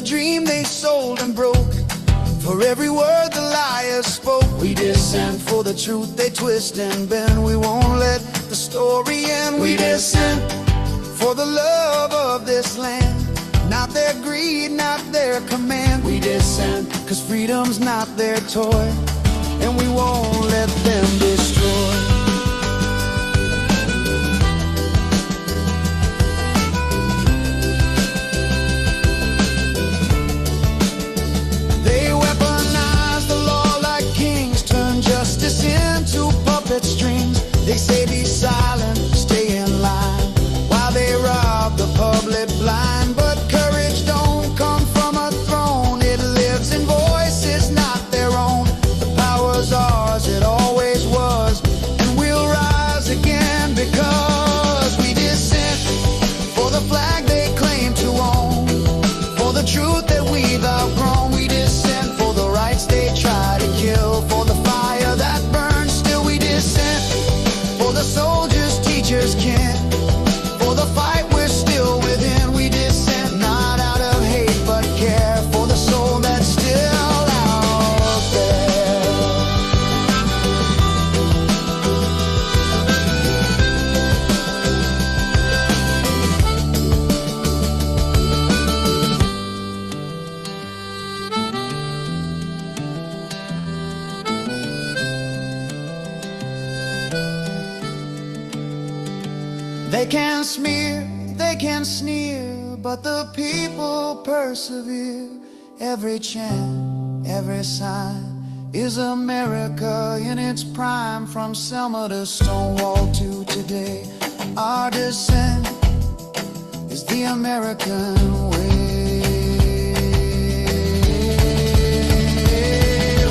dream they sold and broke. For every word the liars spoke, we dissent. For the truth they twist and bend, we won't let the story end. We dissent for the love of this land, not their greed, not their command. We dissent, cause freedom's not their toy, and we won't let them destroy. They weaponize the law like kings, turn justice into puppet strings. They say be silent, stay in line, while they rob the public blind. But courage don't come from a throne, it lives in voices not their own. The power's ours, it always was, and we'll rise again, because we dissent for the flag they claim to own, for the truth that we've outgrown. We dissent for the rights they try to kill, for the fire that burns still. We dissent for the soldiers, teachers, kin, for the fight we're still within. We dissent not out of hate but care, for the soul that's still out there. They can smear, they can sneer, but the people persevere. Every chant, every sign is America in its prime. From Selma to Stonewall to today, our dissent is the American way.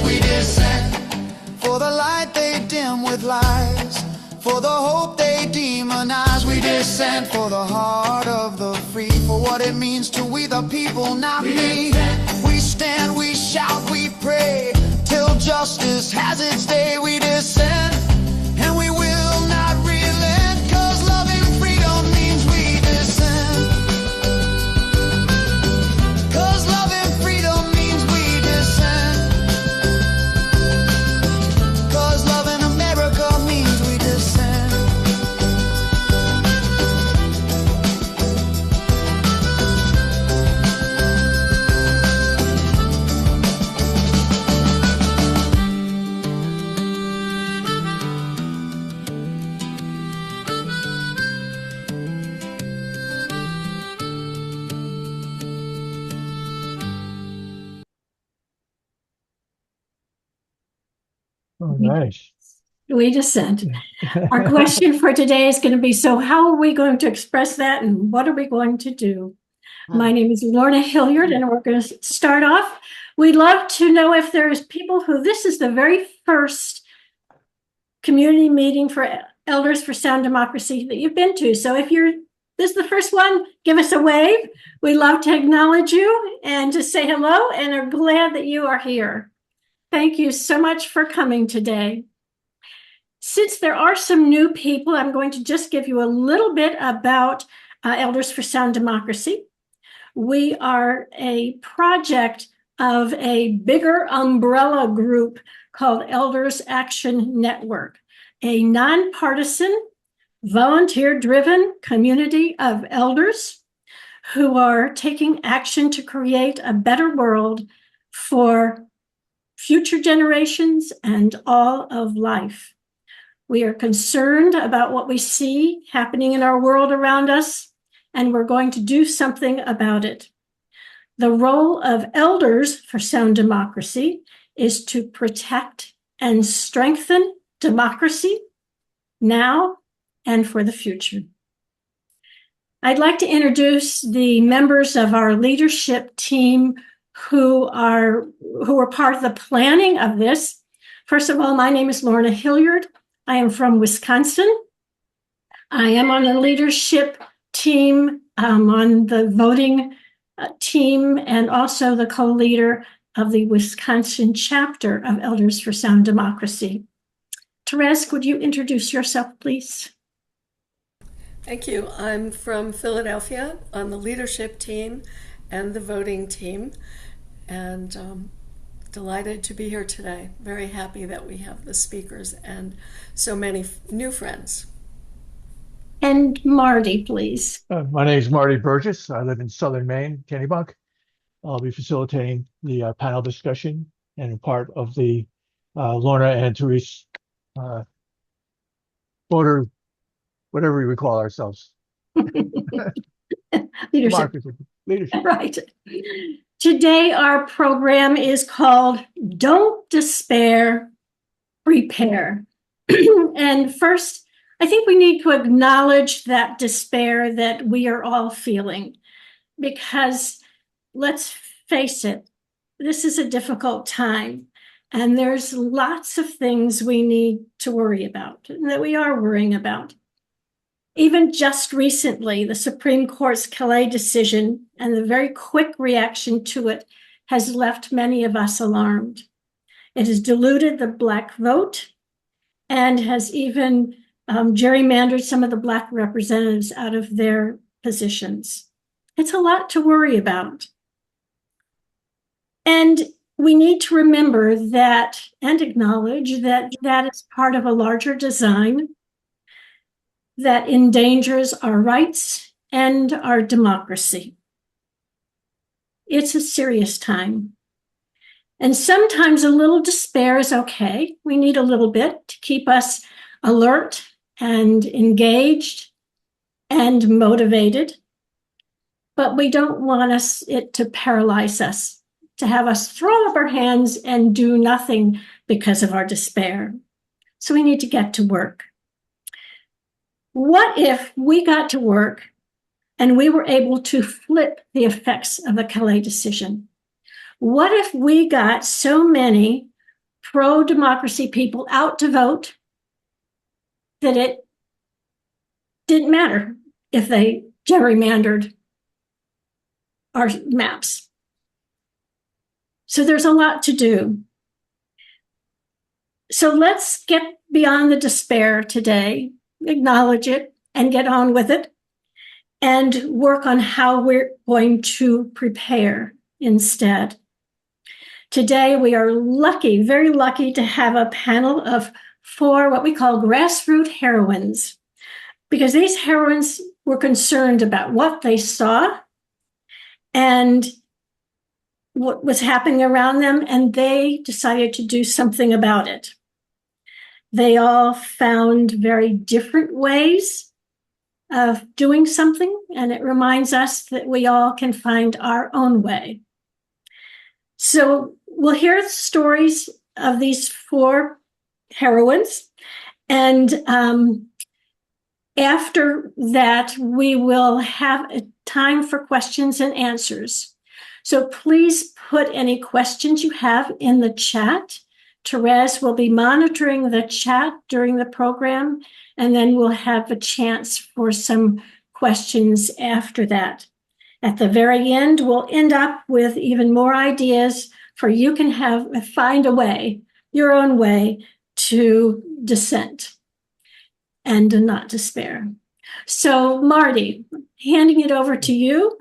We dissent for the light they dim with lies, for the hope they demonize. We dissent for the heart of the free, for what it means to we the people, not me. We stand, we shout, we pray, till justice has its day. We dissent, and we will not relent, cause loving freedom means we dissent. Cause loving freedom means we dissent. Cause loving America means we dissent. Oh, nice. We dissent. Our question for today is going to be, so how are we going to express that, and what are we going to do? My name is Lorna Hilliard, and we're going to start off. We'd love to know if there's people who this is the very first community meeting for Elders for Sound Democracy that you've been to. So if this is the first one, give us a wave. We'd love to acknowledge you and to say hello, and are glad that you are here. Thank you so much for coming today. Since there are some new people, I'm going to just give you a little bit about Elders for Sound Democracy. We are a project of a bigger umbrella group called Elders Action Network, a nonpartisan, volunteer-driven community of elders who are taking action to create a better world for future generations and all of life. We are concerned about what we see happening in our world around us, and we're going to do something about it. The role of Elders for Sound Democracy is to protect and strengthen democracy now and for the future. I'd like to introduce the members of our leadership team who are part of the planning of this. First of all, my name is Lorna Hilliard. I am from Wisconsin. I am on the leadership team, on the voting team, and also the co-leader of the Wisconsin chapter of Elders for Sound Democracy. Therese, would you introduce yourself, please? Thank you. I'm from Philadelphia on the leadership team, and the voting team, and delighted to be here today. Very happy that we have the speakers and so many new friends. And Marty, please. My name is Marty Burgess. I live in southern Maine, Kennebunk. I'll be facilitating the panel discussion and a part of the Lorna and Therese voter, whatever we would call ourselves. Leadership. Democracy. Leadership. Right. Today, our program is called Don't Despair, Prepare. And first, I think we need to acknowledge that despair that we are all feeling, because let's face it, this is a difficult time, and there's lots of things we need to worry about and that we are worrying about. Even just recently, the Supreme Court's Calais decision and the very quick reaction to it has left many of us alarmed. It has diluted the Black vote and has even gerrymandered some of the Black representatives out of their positions. It's a lot to worry about. And we need to remember that and acknowledge that that is part of a larger design that endangers our rights and our democracy. It's a serious time. And sometimes a little despair is okay. We need a little bit to keep us alert and engaged and motivated. But we don't want it to paralyze us, to have us throw up our hands and do nothing because of our despair. So we need to get to work. What if we got to work and we were able to flip the effects of the Calais decision? What if we got so many pro-democracy people out to vote that it didn't matter if they gerrymandered our maps? So there's a lot to do. So let's get beyond the despair today, acknowledge it, and get on with it, and work on how we're going to prepare instead. Today, we are lucky, very lucky, to have a panel of 4 what we call grassroots heroines, because these heroines were concerned about what they saw and what was happening around them, and they decided to do something about it. They all found very different ways of doing something, and it reminds us that we all can find our own way. So we'll hear the stories of these 4 heroines, and after that, we will have a time for questions and answers. So please put any questions you have in the chat. Therese will be monitoring the chat during the program, and then we'll have a chance for some questions after that. At the very end, we'll end up with even more ideas for you can find a way, your own way to dissent and to not despair. So Marty, handing it over to you.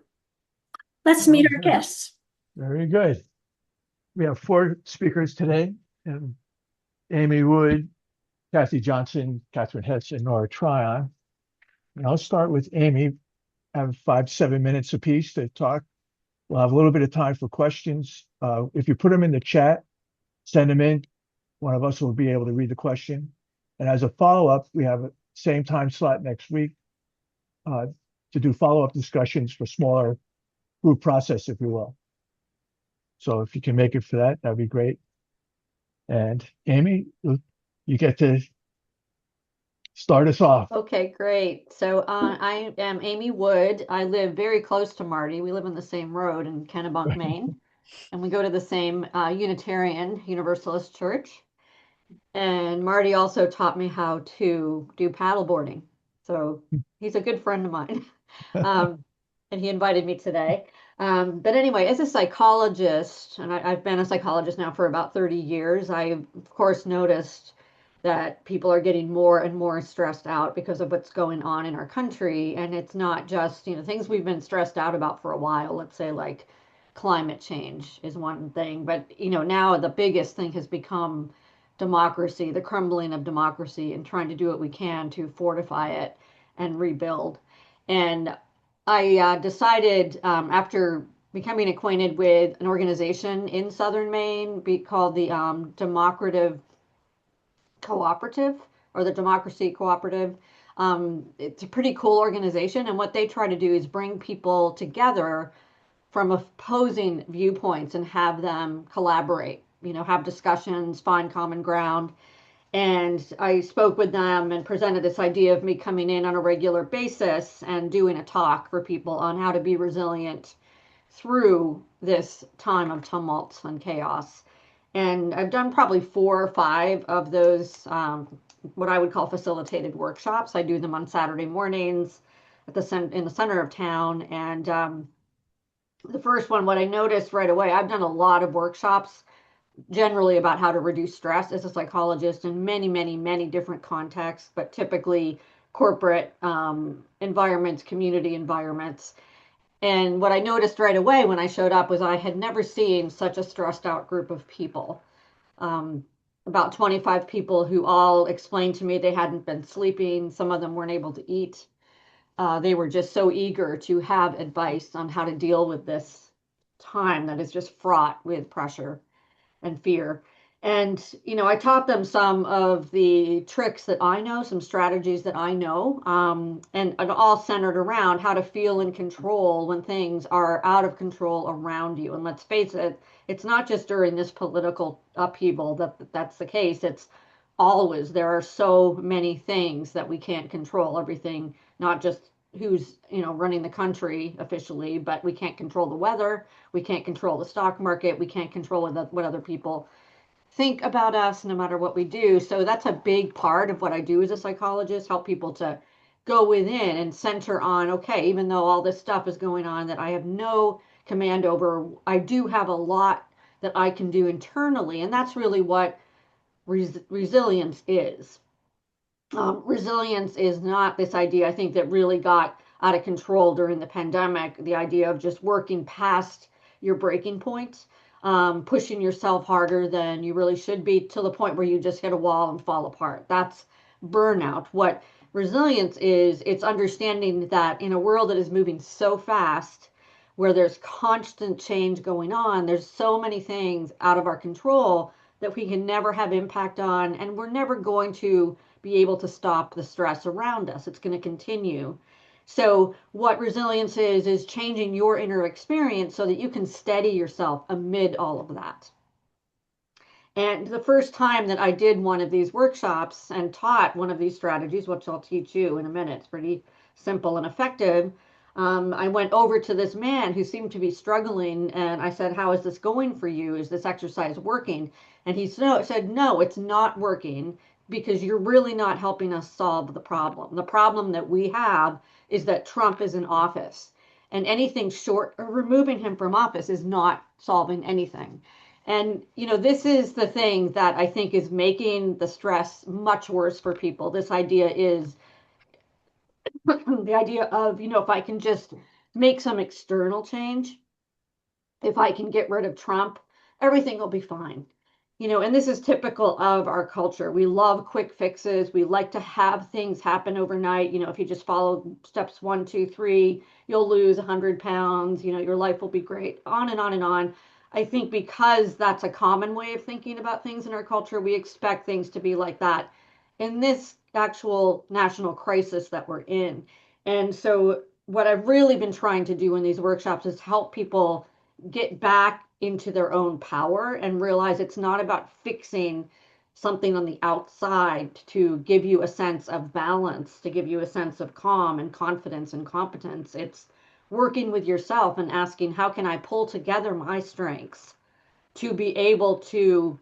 Let's meet our guests. Very good. We have 4 speakers today. Amy Wood, Kathy Johnson, Catherine Hetz, and Nora Tryon. And I'll start with Amy. I have 5 to 7 minutes apiece to talk. We'll have a little bit of time for questions. If you put them in the chat, send them in. One of us will be able to read the question. And as a follow-up, we have a same time slot next week to do follow-up discussions for smaller group process, if you will. So if you can make it for that, that'd be great. And Amy, you get to start us off. Okay, great. So I am Amy Wood. I live very close to Marty. We live on the same road in Kennebunk, Maine. And we go to the same Unitarian Universalist church. And Marty also taught me how to do paddleboarding. So he's a good friend of mine. And he invited me today. But anyway, as a psychologist, and I've been a psychologist now for about 30 years, I, of course, noticed that people are getting more and more stressed out because of what's going on in our country. And it's not just, things we've been stressed out about for a while. Let's say like climate change is one thing, but now the biggest thing has become democracy, the crumbling of democracy, and trying to do what we can to fortify it and rebuild. And I decided after becoming acquainted with an organization in Southern Maine called the Democrative Cooperative, or the Democracy Cooperative. It's a pretty cool organization, and what they try to do is bring people together from opposing viewpoints and have them collaborate, have discussions, find common ground. And I spoke with them and presented this idea of me coming in on a regular basis and doing a talk for people on how to be resilient through this time of tumult and chaos. And I've done probably 4 or 5 of those, what I would call facilitated workshops. I do them on Saturday mornings in the center of town. And the first one, what I noticed right away, I've done a lot of workshops generally about how to reduce stress as a psychologist in many, many, many different contexts, but typically corporate environments, community environments. And what I noticed right away when I showed up was I had never seen such a stressed out group of people. About 25 people who all explained to me they hadn't been sleeping. Some of them weren't able to eat. They were just so eager to have advice on how to deal with this time that is just fraught with pressure and fear. And, I taught them some of the tricks that I know, some strategies that I know, and all centered around how to feel in control when things are out of control around you. And let's face it, it's not just during this political upheaval that's the case. It's always. There are so many things that we can't control. Everything, not just who's running the country officially, but we can't control the weather. We can't control the stock market. We can't control what other people think about us, no matter what we do. So that's a big part of what I do as a psychologist, help people to go within and center on, okay, even though all this stuff is going on that I have no command over, I do have a lot that I can do internally. And that's really what resilience is. Resilience is not this idea, I think, that really got out of control during the pandemic, the idea of just working past your breaking points. Pushing yourself harder than you really should be to the point where you just hit a wall and fall apart. That's burnout. What resilience is, it's understanding that in a world that is moving so fast, where there's constant change going on, there's so many things out of our control that we can never have impact on, and we're never going to be able to stop the stress around us. It's going to continue. So what resilience is changing your inner experience so that you can steady yourself amid all of that. And the first time that I did one of these workshops and taught one of these strategies, which I'll teach you in a minute, it's pretty simple and effective. I went over to this man who seemed to be struggling, and I said, how is this going for you? Is this exercise working? And he said, no, it's not working, because you're really not helping us solve the problem. The problem that we have is that Trump is in office, and anything short of removing him from office is not solving anything. And, this is the thing that I think is making the stress much worse for people. This idea is the idea of, if I can just make some external change, if I can get rid of Trump, everything will be fine. And this is typical of our culture. We love quick fixes. We like to have things happen overnight. If you just follow steps 1, 2, 3, you'll lose 100 pounds. Your life will be great. On and on and on. I think because that's a common way of thinking about things in our culture, we expect things to be like that in this actual national crisis that we're in. And so what I've really been trying to do in these workshops is help people get back into their own power and realize it's not about fixing something on the outside to give you a sense of balance, to give you a sense of calm and confidence and competence. It's working with yourself and asking, how can I pull together my strengths to be able to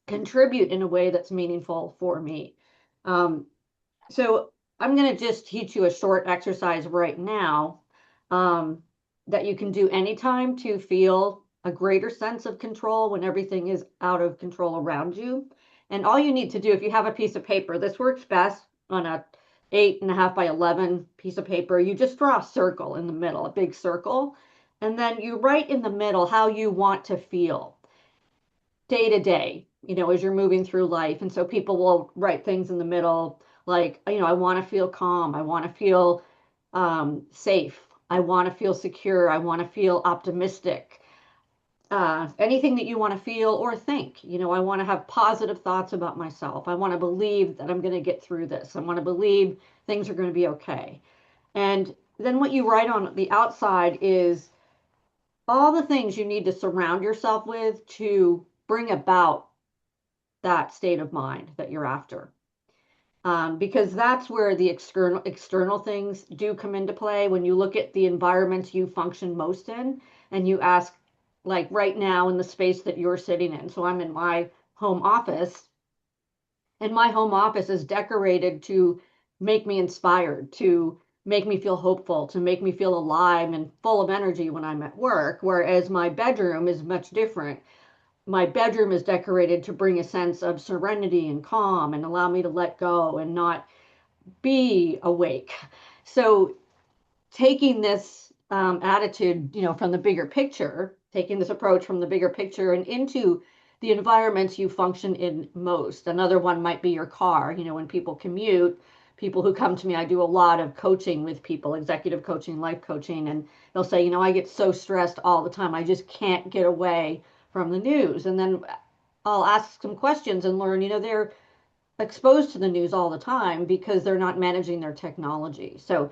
contribute in a way that's meaningful for me? So I'm going to just teach you a short exercise right now that you can do anytime to feel a greater sense of control when everything is out of control around you. And all you need to do, if you have a piece of paper, this works best on a 8.5 by 11 piece of paper. You just draw a circle in the middle, a big circle, and then you write in the middle how you want to feel day to day, as you're moving through life. And so people will write things in the middle, like, I want to feel calm. I want to feel safe. I want to feel secure. I want to feel optimistic. Anything that you want to feel or think. I want to have positive thoughts about myself. I want to believe that I'm going to get through this. I want to believe things are going to be okay. And then what you write on the outside is all the things you need to surround yourself with to bring about that state of mind that you're after. Because that's where the external things do come into play. When you look at the environments you function most in, and you ask, like right now in the space that you're sitting in. So I'm in my home office, and my home office is decorated to make me inspired, to make me feel hopeful, to make me feel alive and full of energy when I'm at work. Whereas my bedroom is much different. My bedroom is decorated to bring a sense of serenity and calm and allow me to let go and not be awake. So taking this attitude, from the bigger picture, taking this approach from the bigger picture and into the environments you function in most. Another one might be your car. When people commute, people who come to me, I do a lot of coaching with people, executive coaching, life coaching, and they'll say, I get so stressed all the time. I just can't get away from the news. And then I'll ask some questions and learn, they're exposed to the news all the time because they're not managing their technology. So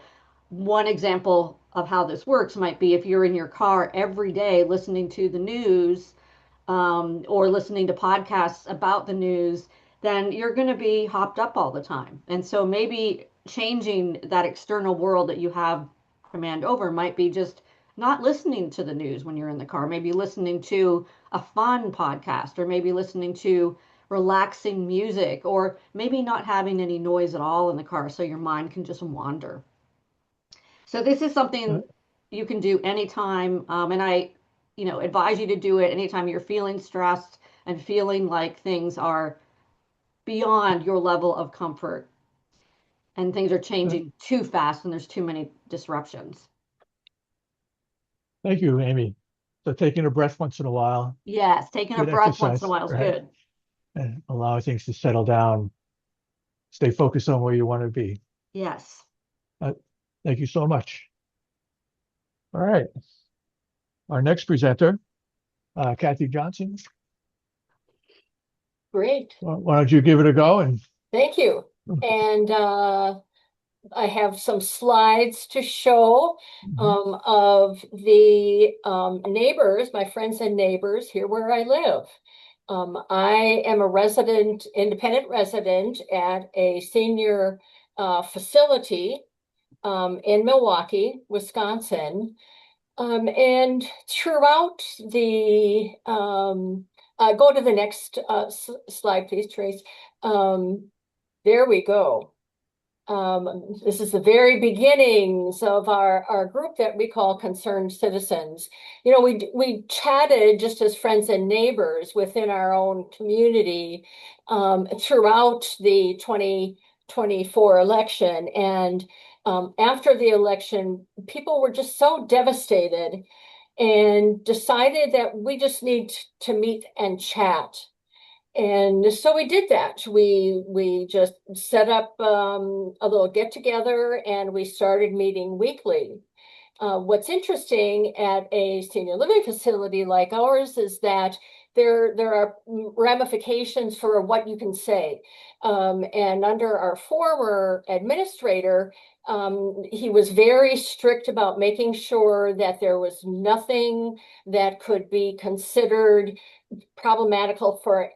one example of how this works might be if you're in your car every day listening to the news or listening to podcasts about the news, then you're going to be hopped up all the time. And so maybe changing that external world that you have command over might be just not listening to the news when you're in the car, maybe listening to a fun podcast, or maybe listening to relaxing music, or maybe not having any noise at all in the car so your mind can just wander. So this is something you can do anytime, and I, advise you to do it anytime you're feeling stressed and feeling like things are beyond your level of comfort and things are changing too fast and there's too many disruptions. Thank you, Amy. So taking a breath once in a while. Yes, taking a Good breath once exercise, in a while is right? good. And allow things to settle down. Stay focused on where you want to be. Yes. Thank you so much. All right. Our next presenter, Kathy Johnson. Great. Why don't you give it a go? And Thank you. And I have some slides to show of the neighbors, my friends and neighbors here where I live. I am a independent resident at a senior facility in Milwaukee, Wisconsin. And throughout the, go to the next slide, please, Trace. There we go. This is the very beginnings of our group that we call Concerned Citizens. We chatted just as friends and neighbors within our own community throughout the 2024 election. And after the election, people were just so devastated and decided that we just need to meet and chat. And so we did that. We just set up a little get together and we started meeting weekly. What's interesting at a senior living facility like ours is that there are ramifications for what you can say. And under our former administrator, he was very strict about making sure that there was nothing that could be considered problematical for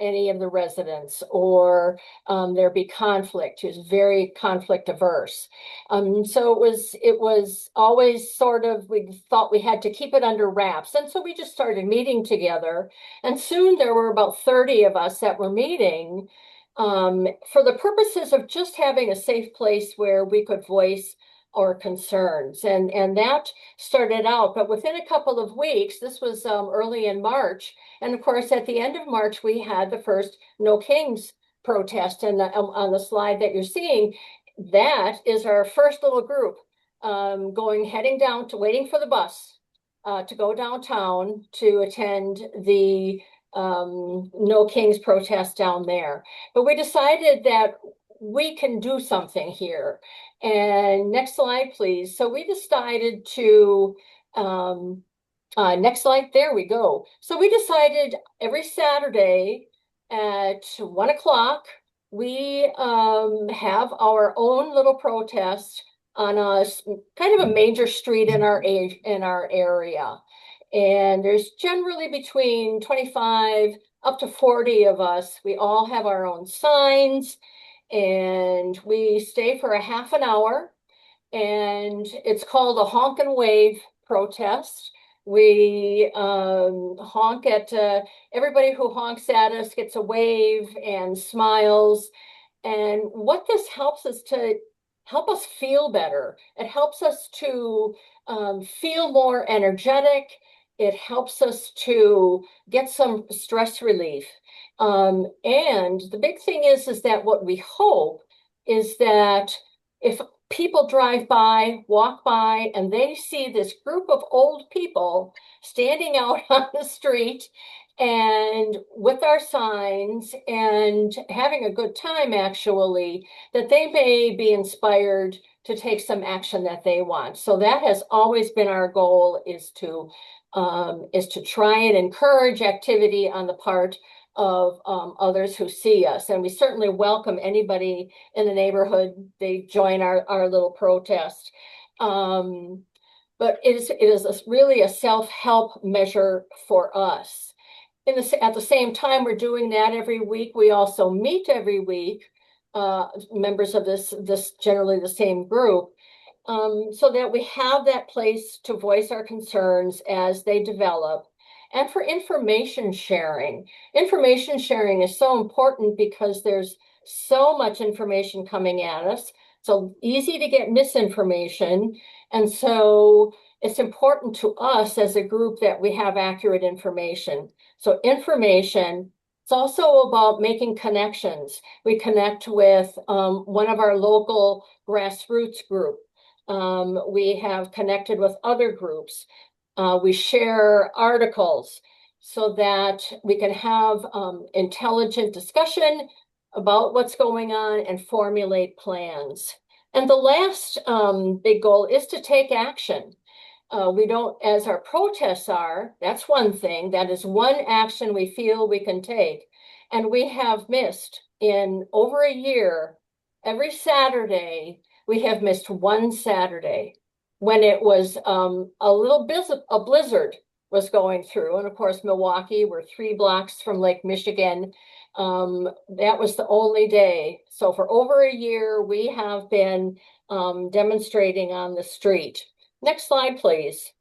any of the residents, or there be conflict. He was very conflict averse. So it was always sort of, we thought we had to keep it under wraps. And so we just started meeting together. And soon there were about 30 of us that were meeting for the purposes of just having a safe place where we could voice our concerns. And that started out, but within a couple of weeks, this was early in March. And of course, at the end of March, we had the first No Kings protest. And on the slide that you're seeing, that is our first little group heading down to waiting for the bus to go downtown to attend the No Kings protest down there. But we decided that we can do something here. And next slide, please. So we decided to, next slide, there we go. So we decided every Saturday at 1 o'clock, we have our own little protest on a kind of a major street in our area. And there's generally between 25 up to 40 of us. We all have our own signs, and we stay for a half an hour, and it's called a honk and wave protest. We honk at everybody who honks at us gets a wave and smiles. And what this helps us to help us feel better. It helps us to feel more energetic. It helps us to get some stress relief. And the big thing is that what we hope is that if people drive by, walk by, and they see this group of old people standing out on the street and with our signs and having a good time, actually, that they may be inspired to take some action that they want. So that has always been our goal, is to try and encourage activity on the part of others who see us. And we certainly welcome anybody in the neighborhood. They join our little protest. But it is really a self-help measure for us. At the same time, we're doing that every week. We also meet every week, members of this generally the same group, so that we have that place to voice our concerns as they develop. And for information sharing. Information sharing is so important because there's so much information coming at us. So easy to get misinformation. And so it's important to us as a group that we have accurate information. So information, it's also about making connections. We connect with one of our local grassroots group. We have connected with other groups. We share articles so that we can have intelligent discussion about what's going on and formulate plans. And the last big goal is to take action. We don't, as our protests are, that's one thing. That is one action we feel we can take. And we have missed in over a year, every Saturday, we have missed one Saturday when it was a blizzard was going through. And of course, Milwaukee, we're 3 blocks from Lake Michigan. That was the only day. So for over a year, we have been demonstrating on the street. Next slide, please.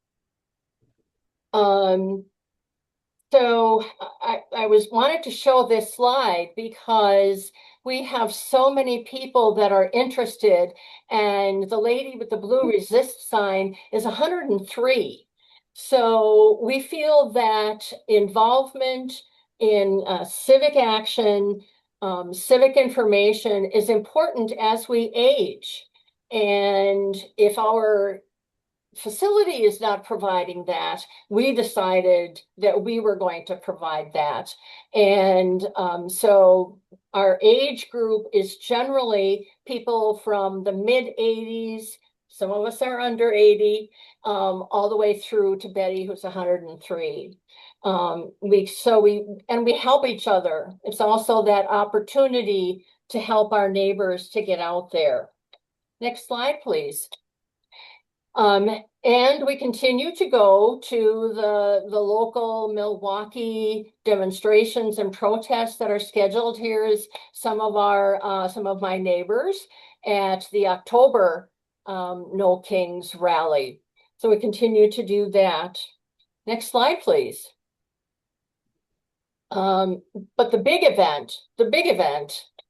So I wanted to show this slide because we have so many people that are interested, and the lady with the blue resist sign is 103. So we feel that involvement in civic action, civic information is important as we age. And if our facility is not providing that, we decided that we were going to provide that. And so our age group is generally people from the mid-80s. Some of us are under 80, all the way through to Betty, who's 103. We help each other. It's also that opportunity to help our neighbors to get out there. Next slide, please. And we continue to go to the local Milwaukee demonstrations and protests that are scheduled. Here is some of my neighbors at the October No Kings rally. So we continue to do that. Next slide, please. But the big event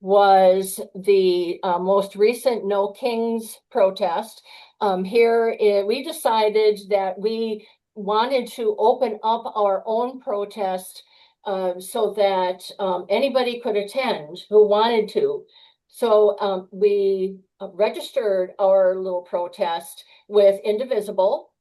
was the most recent No Kings protest. We decided that we wanted to open up our own protest so that anybody could attend who wanted to. So we registered our little protest with Indivisible.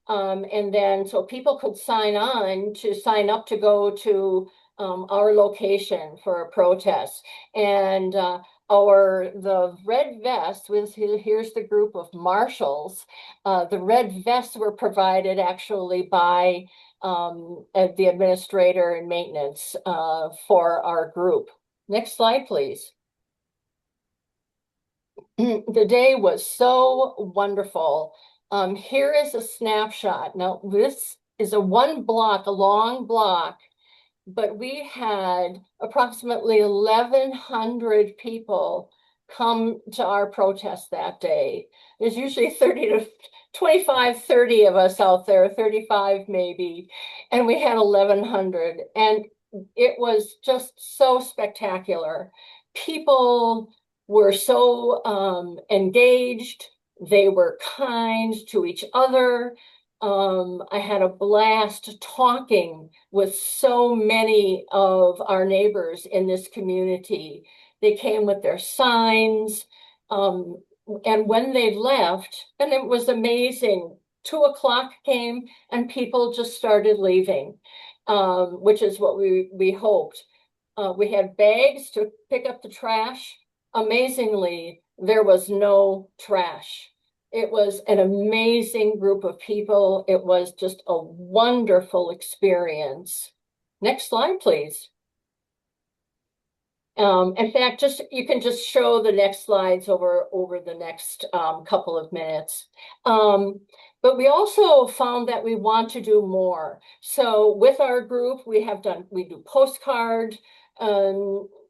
And then so people could sign up to go to our location for a protest. And the red vests, here's the group of marshals. The red vests were provided actually by the administrator and maintenance for our group. Next slide, please. The day was so wonderful. Here is a snapshot. Now, this is a long block, but we had approximately 1,100 people come to our protest that day. There's usually 30 of us out there, 35 maybe, and we had 1,100. And it was just so spectacular. People were so engaged. They were kind to each other. I had a blast talking with so many of our neighbors in this community. They came with their signs. And when they left, and it was amazing, 2 o'clock came and people just started leaving, which is what we hoped. We had bags to pick up the trash. Amazingly, there was no trash. It was an amazing group of people. It was just a wonderful experience. Next slide, please. In fact, you can just show the next slides over the next couple of minutes. But we also found that we want to do more. So with our group, we do postcard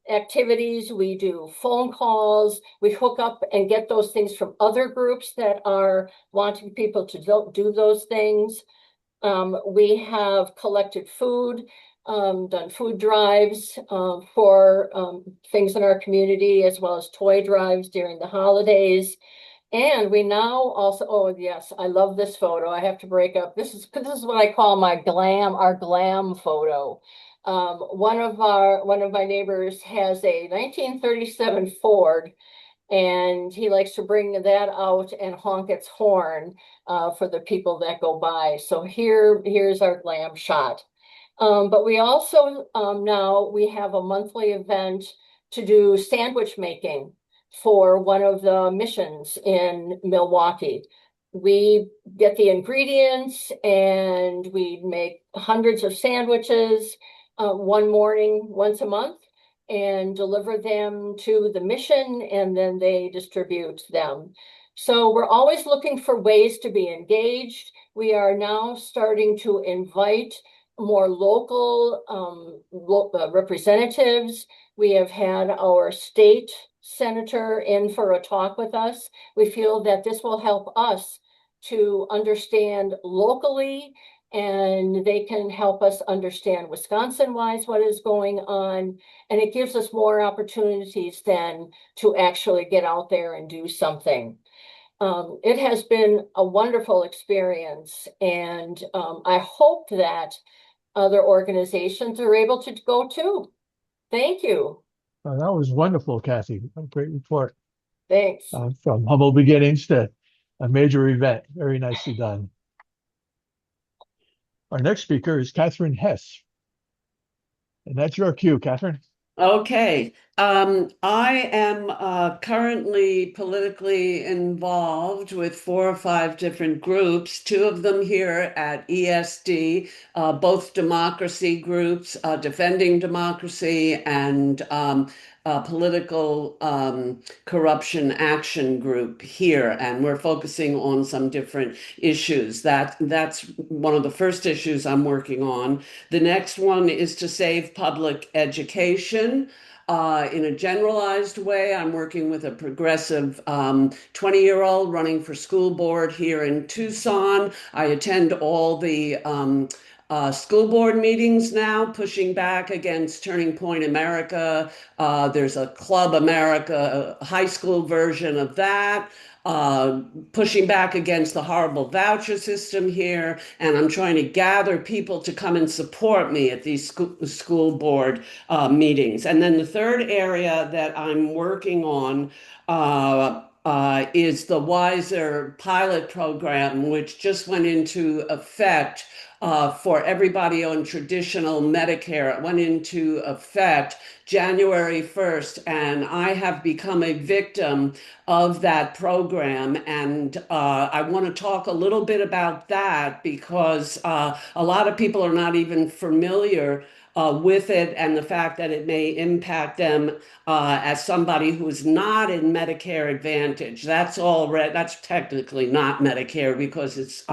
activities, we do phone calls, we hook up and get those things from other groups that are wanting people to do those things. We have collected food, done food drives for things in our community, as well as toy drives during the holidays. And we now also, oh yes, I love this photo. I have to break up. This is what I call our glam photo. One of my neighbors has a 1937 Ford, and he likes to bring that out and honk its horn for the people that go by. So here's our glam shot. But we also now we have a monthly event to do sandwich making for one of the missions in Milwaukee. We get the ingredients and we make hundreds of sandwiches one morning, once a month, and deliver them to the mission, and then they distribute them. So we're always looking for ways to be engaged. We are now starting to invite more local representatives. We have had our state senator in for a talk with us. We feel that this will help us to understand locally, and they can help us understand Wisconsin-wise what is going on. And it gives us more opportunities then to actually get out there and do something. It has been a wonderful experience, and I hope that other organizations are able to go too. Thank you. That was wonderful, Kathy. A great report. Thanks. From humble beginnings to a major event. Very nicely done. Our next speaker is Catherine Hess. And that's your cue, Catherine. Okay. I am currently politically involved with 4 or 5 different groups, 2 of them here at ESD, both democracy groups, Defending Democracy and Political Corruption Action Group here. And we're focusing on some different issues. That's one of the first issues I'm working on. The next one is to save public education. In a generalized way, I'm working with a progressive 20-year-old running for school board here in Tucson. I attend all the school board meetings now, pushing back against Turning Point America. There's a Club America, a high school version of that. pushing back against the horrible voucher system here, and I'm trying to gather people to come and support me at these school board meetings. And then the third area that I'm working on is the Wiser pilot program, which just went into effect for everybody on traditional Medicare. It went into effect January 1st, and I have become a victim of that program. And I want to talk a little bit about that because a lot of people are not even familiar with it and the fact that it may impact them as somebody who's not in Medicare Advantage. That's technically not Medicare because it's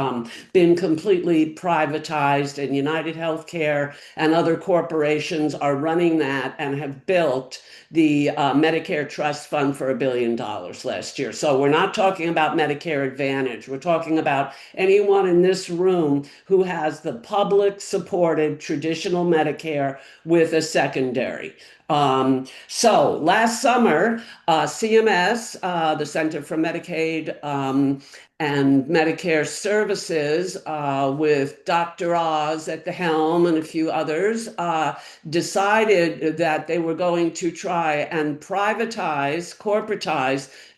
been completely privatized, and United Healthcare and other corporations are running that and have built the Medicare Trust Fund for $1 billion last year. So we're not talking about Medicare Advantage. We're talking about anyone in this room who has the public supported traditional Medicare with a secondary. So last summer, CMS, the Center for Medicaid and Medicare Services, with Dr. Oz at the helm and a few others, decided that they were going to try and corporatize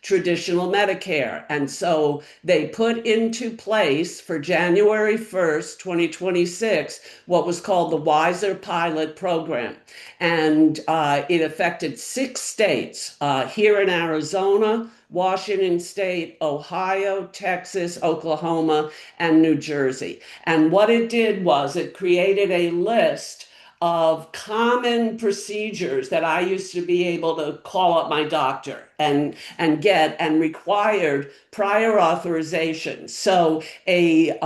traditional Medicare. And so they put into place for January 1st, 2026, what was called the Wiser Pilot Program. And it affected 6 states here in Arizona, Washington State, Ohio, Texas, Oklahoma, and New Jersey. And what it did was it created a list of common procedures that I used to be able to call up my doctor and get, and required prior authorization. So a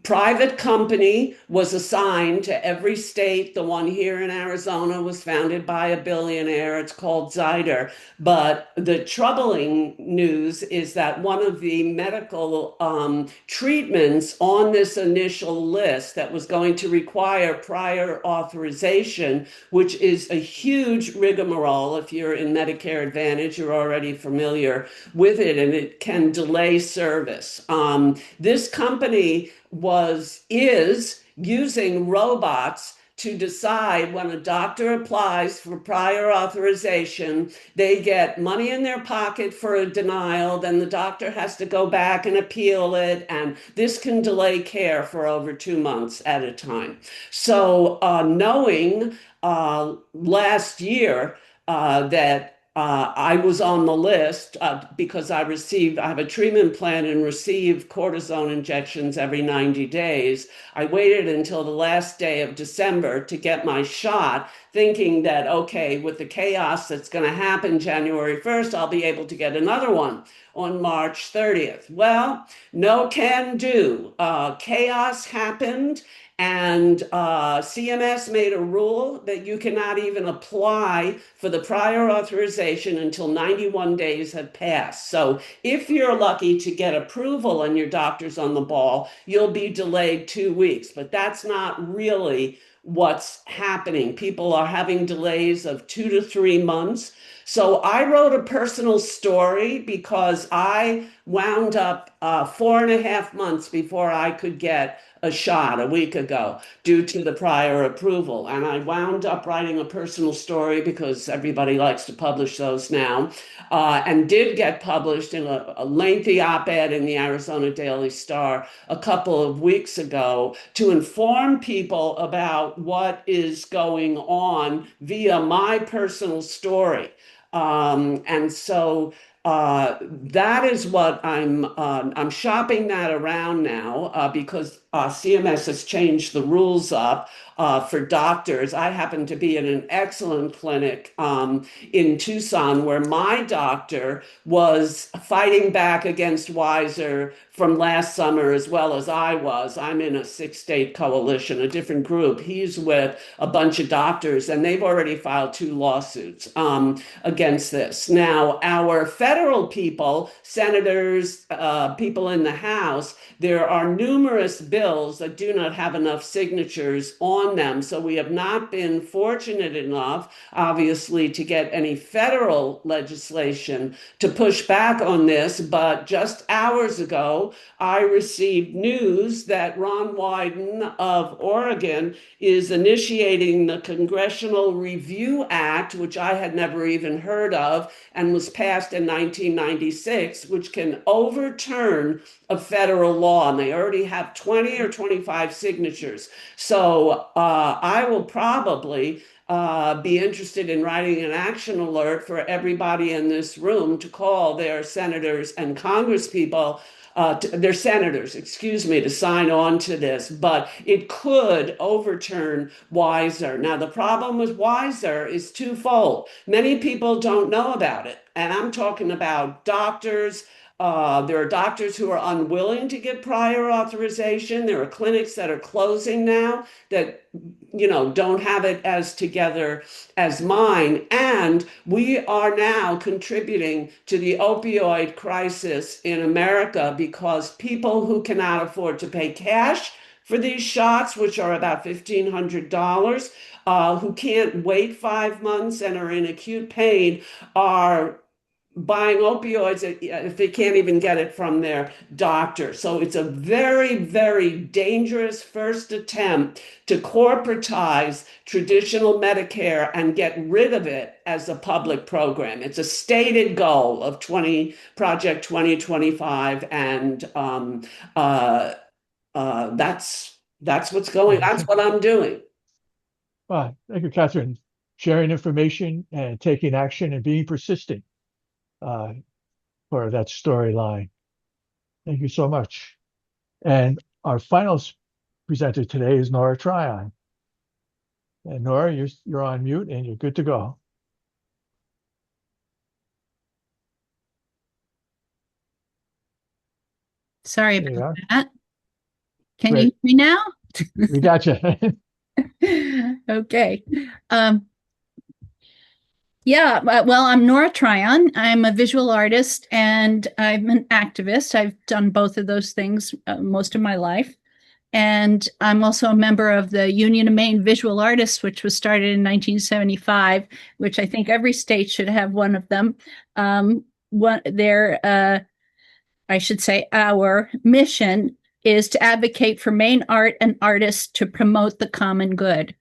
private company was assigned to every state. The one here in Arizona was founded by a billionaire. It's called Zyder. But the troubling news is that one of the medical treatments on this initial list that was going to require prior authorization, which is a huge rigmarole. If you're in Medicare Advantage, you're already familiar with it, and it can delay service. This company is using robots to decide when a doctor applies for prior authorization. They get money in their pocket for a denial, then the doctor has to go back and appeal it, and this can delay care for over 2 months at a time. So knowing last year that I was on the list because I have a treatment plan and receive cortisone injections every 90 days. I waited until the last day of December to get my shot, thinking that, okay, with the chaos that's going to happen January 1st, I'll be able to get another one on March 30th. Well, no can do. Chaos happened. And CMS made a rule that you cannot even apply for the prior authorization until 91 days had passed. So if you're lucky to get approval and your doctor's on the ball, you'll be delayed 2 weeks. But that's not really what's happening. People are having delays of 2 to 3 months. So I wrote a personal story because I wound up 4.5 months before I could get a shot a week ago due to the prior approval. And I wound up writing a personal story because everybody likes to publish those now, and did get published in a lengthy op-ed in the Arizona Daily Star a couple of weeks ago to inform people about what is going on via my personal story. And so that is what I'm shopping that around now because CMS has changed the rules up for doctors. I happen to be in an excellent clinic in Tucson where my doctor was fighting back against Wiser from last summer as well as I was. I'm in a 6-state coalition, a different group. He's with a bunch of doctors, and they've already filed 2 lawsuits against this. Now, our federal people, senators, people in the House, there are numerous bills bills that do not have enough signatures on them. So we have not been fortunate enough, obviously, to get any federal legislation to push back on this. But just hours ago, I received news that Ron Wyden of Oregon is initiating the Congressional Review Act, which I had never even heard of, and was passed in 1996, which can overturn a federal law. And they already have 20 or 25 signatures. So I will probably be interested in writing an action alert for everybody in this room to call their senators and congresspeople, their senators, excuse me, to sign on to this. But it could overturn Weiser. Now, the problem with Weiser is twofold. Many people don't know about it. And I'm talking about doctors. There are doctors who are unwilling to give prior authorization. There are clinics that are closing now that, don't have it as together as mine. And we are now contributing to the opioid crisis in America because people who cannot afford to pay cash for these shots, which are about $1,500, who can't wait 5 months and are in acute pain, are buying opioids if they can't even get it from their doctor. So it's a very, very dangerous first attempt to corporatize traditional Medicare and get rid of it as a public program. It's a stated goal of Project 2025, and that's what's going. That's what I'm doing. Well, thank you, Catherine. Sharing information and taking action and being persistent for that storyline. Thank you so much. And our final presenter today is Nora Tryon. And Nora, you're on mute and you're good to go. Sorry There you about are. that. Can Great. you hear me now? We got you. Okay. Yeah, well, I'm Nora Tryon. I'm a visual artist and I'm an activist. I've done both of those things most of my life. And I'm also a member of the Union of Maine Visual Artists, which was started in 1975, which I think every state should have one of them. I should say our mission is to advocate for Maine art and artists to promote the common good.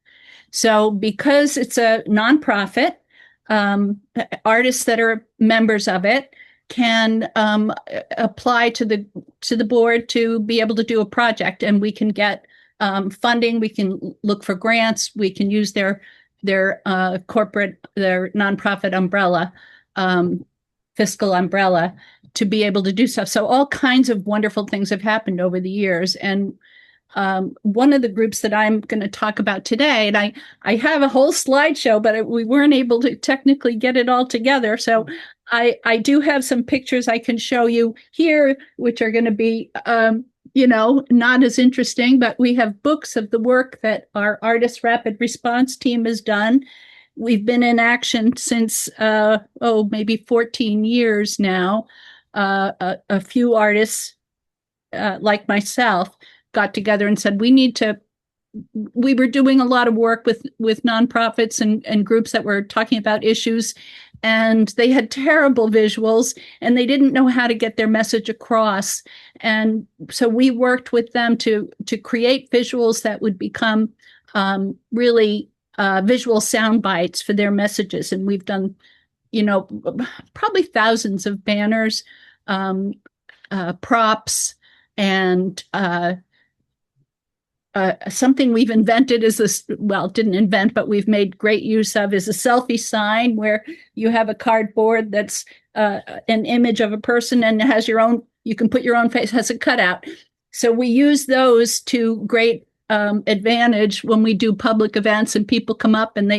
So because it's a nonprofit, artists that are members of it can apply to the board to be able to do a project, and we can get funding. We can look for grants. We can use their nonprofit umbrella, fiscal umbrella, to be able to do stuff. So all kinds of wonderful things have happened over the years. And one of the groups that I'm going to talk about today, and I have a whole slideshow, but we weren't able to technically get it all together. So I do have some pictures I can show you here, which are going to be, not as interesting, but we have books of the work that our Artist Rapid Response team has done. We've been in action since, maybe 14 years now. A few artists like myself got together and said, we were doing a lot of work with nonprofits and groups that were talking about issues, and they had terrible visuals and they didn't know how to get their message across. And so we worked with them to create visuals that would become really visual sound bites for their messages. And we've done, probably thousands of banners, props, and something we've invented is didn't invent, but we've made great use of, is a selfie sign where you have a cardboard that's an image of a person and it has you can put your own face, has a cutout. So we use those to great advantage when we do public events and people come up and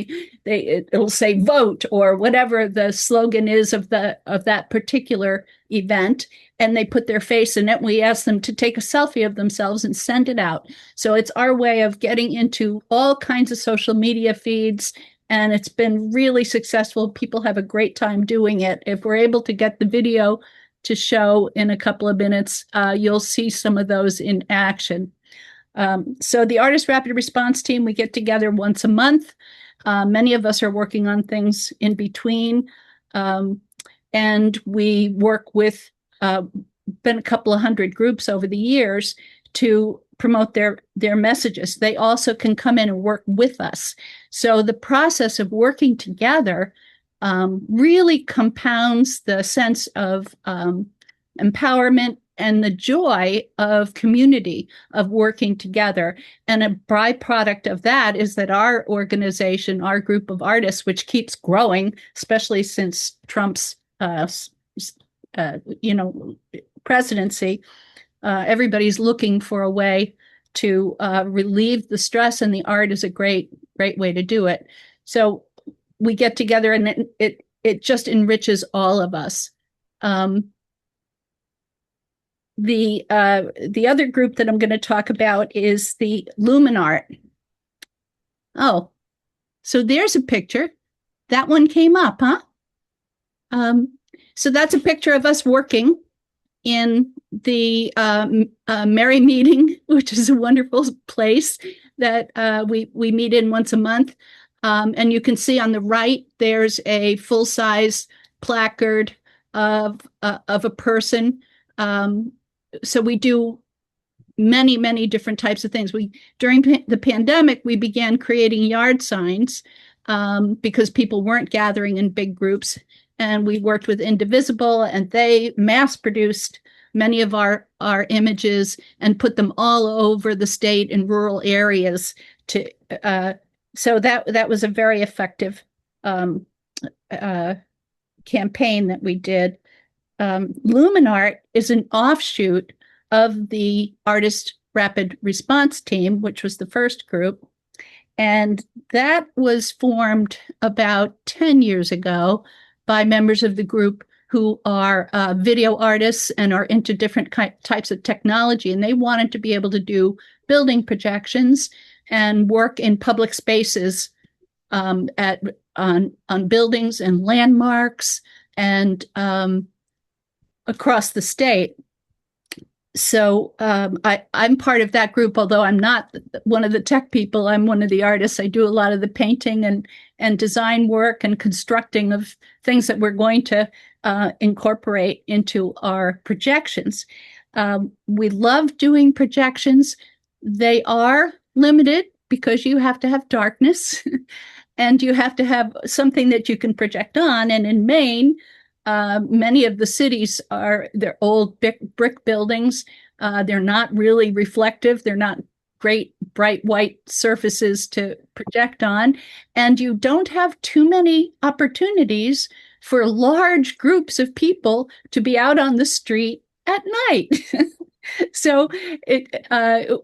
it'll say vote or whatever the slogan is of that particular event, and they put their face in it. We ask them to take a selfie of themselves and send it out. So it's our way of getting into all kinds of social media feeds, and it's been really successful. People have a great time doing it. If we're able to get the video to show in a couple of minutes, you'll see some of those in action. So the Artist Rapid Response Team, we get together once a month. Many of us are working on things in between. And we work with been a couple of hundred groups over the years to promote their messages. They also can come in and work with us. So the process of working together really compounds the sense of empowerment and the joy of community, of working together. And a byproduct of that is that our organization, our group of artists, which keeps growing, especially since Trump's presidency, everybody's looking for a way to relieve the stress, and the art is a great way to do it. So we get together, and it just enriches all of us. The other group that I'm going to talk about is the Luminart. Oh, so there's a picture. That one came up, huh? So that's a picture of us working in the Merry Meeting, which is a wonderful place that we meet in once a month. And you can see on the right, there's a full-size placard of a person. So we do many different types of things. During the pandemic, we began creating yard signs because people weren't gathering in big groups. And we worked with Indivisible, and they mass-produced many of our images and put them all over the state in rural areas. So that was a very effective campaign that we did. Luminart is an offshoot of the Artist Rapid Response Team, which was the first group. And that was formed about 10 years ago by members of the group who are video artists and are into different types of technology. And they wanted to be able to do building projections and work in public spaces on buildings and landmarks and across the state. So I'm part of that group, although I'm not one of the tech people. I'm one of the artists. I do a lot of the painting and design work and constructing of things that we're going to incorporate into our projections. We love doing projections. They are limited because you have to have darkness and you have to have something that you can project on. And in Maine, many of the cities they're old brick buildings. They're not really reflective. They're not great bright white surfaces to project on. And you don't have too many opportunities for large groups of people to be out on the street at night. So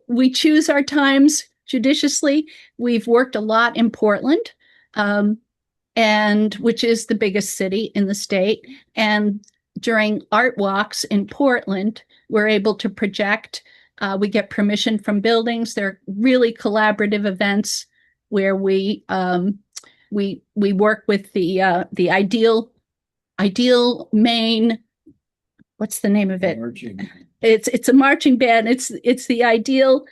we choose our times judiciously. We've worked a lot in Portland. And which is the biggest city in the state. And during art walks in Portland, we're able to project. We get permission from buildings. They're really collaborative events where we work with the Ideal Maine. What's the name of it? Marching. It's a marching band. It's the Ideal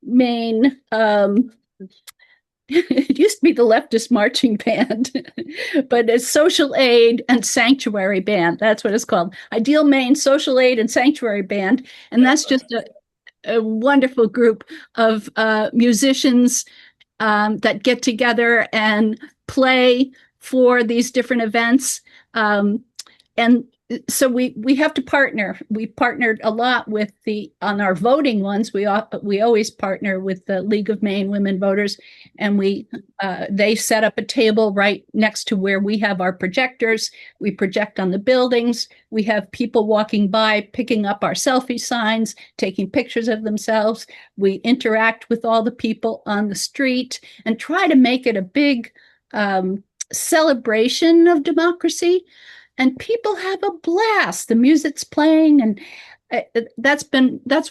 Maine. It used to be the leftist marching band, but it's Social Aid and Sanctuary Band. That's what it's called. Ideal Maine Social Aid and Sanctuary Band. And that's just a wonderful group of musicians that get together and play for these different events. And so we have to partner. We partnered a lot with on our voting ones. We always partner with the League of Maine Women Voters, and they set up a table right next to where we have our projectors. We project on the buildings. We have people walking by, picking up our selfie signs, taking pictures of themselves. We interact with all the people on the street and try to make it a big celebration of democracy. And people have a blast. The music's playing, and that's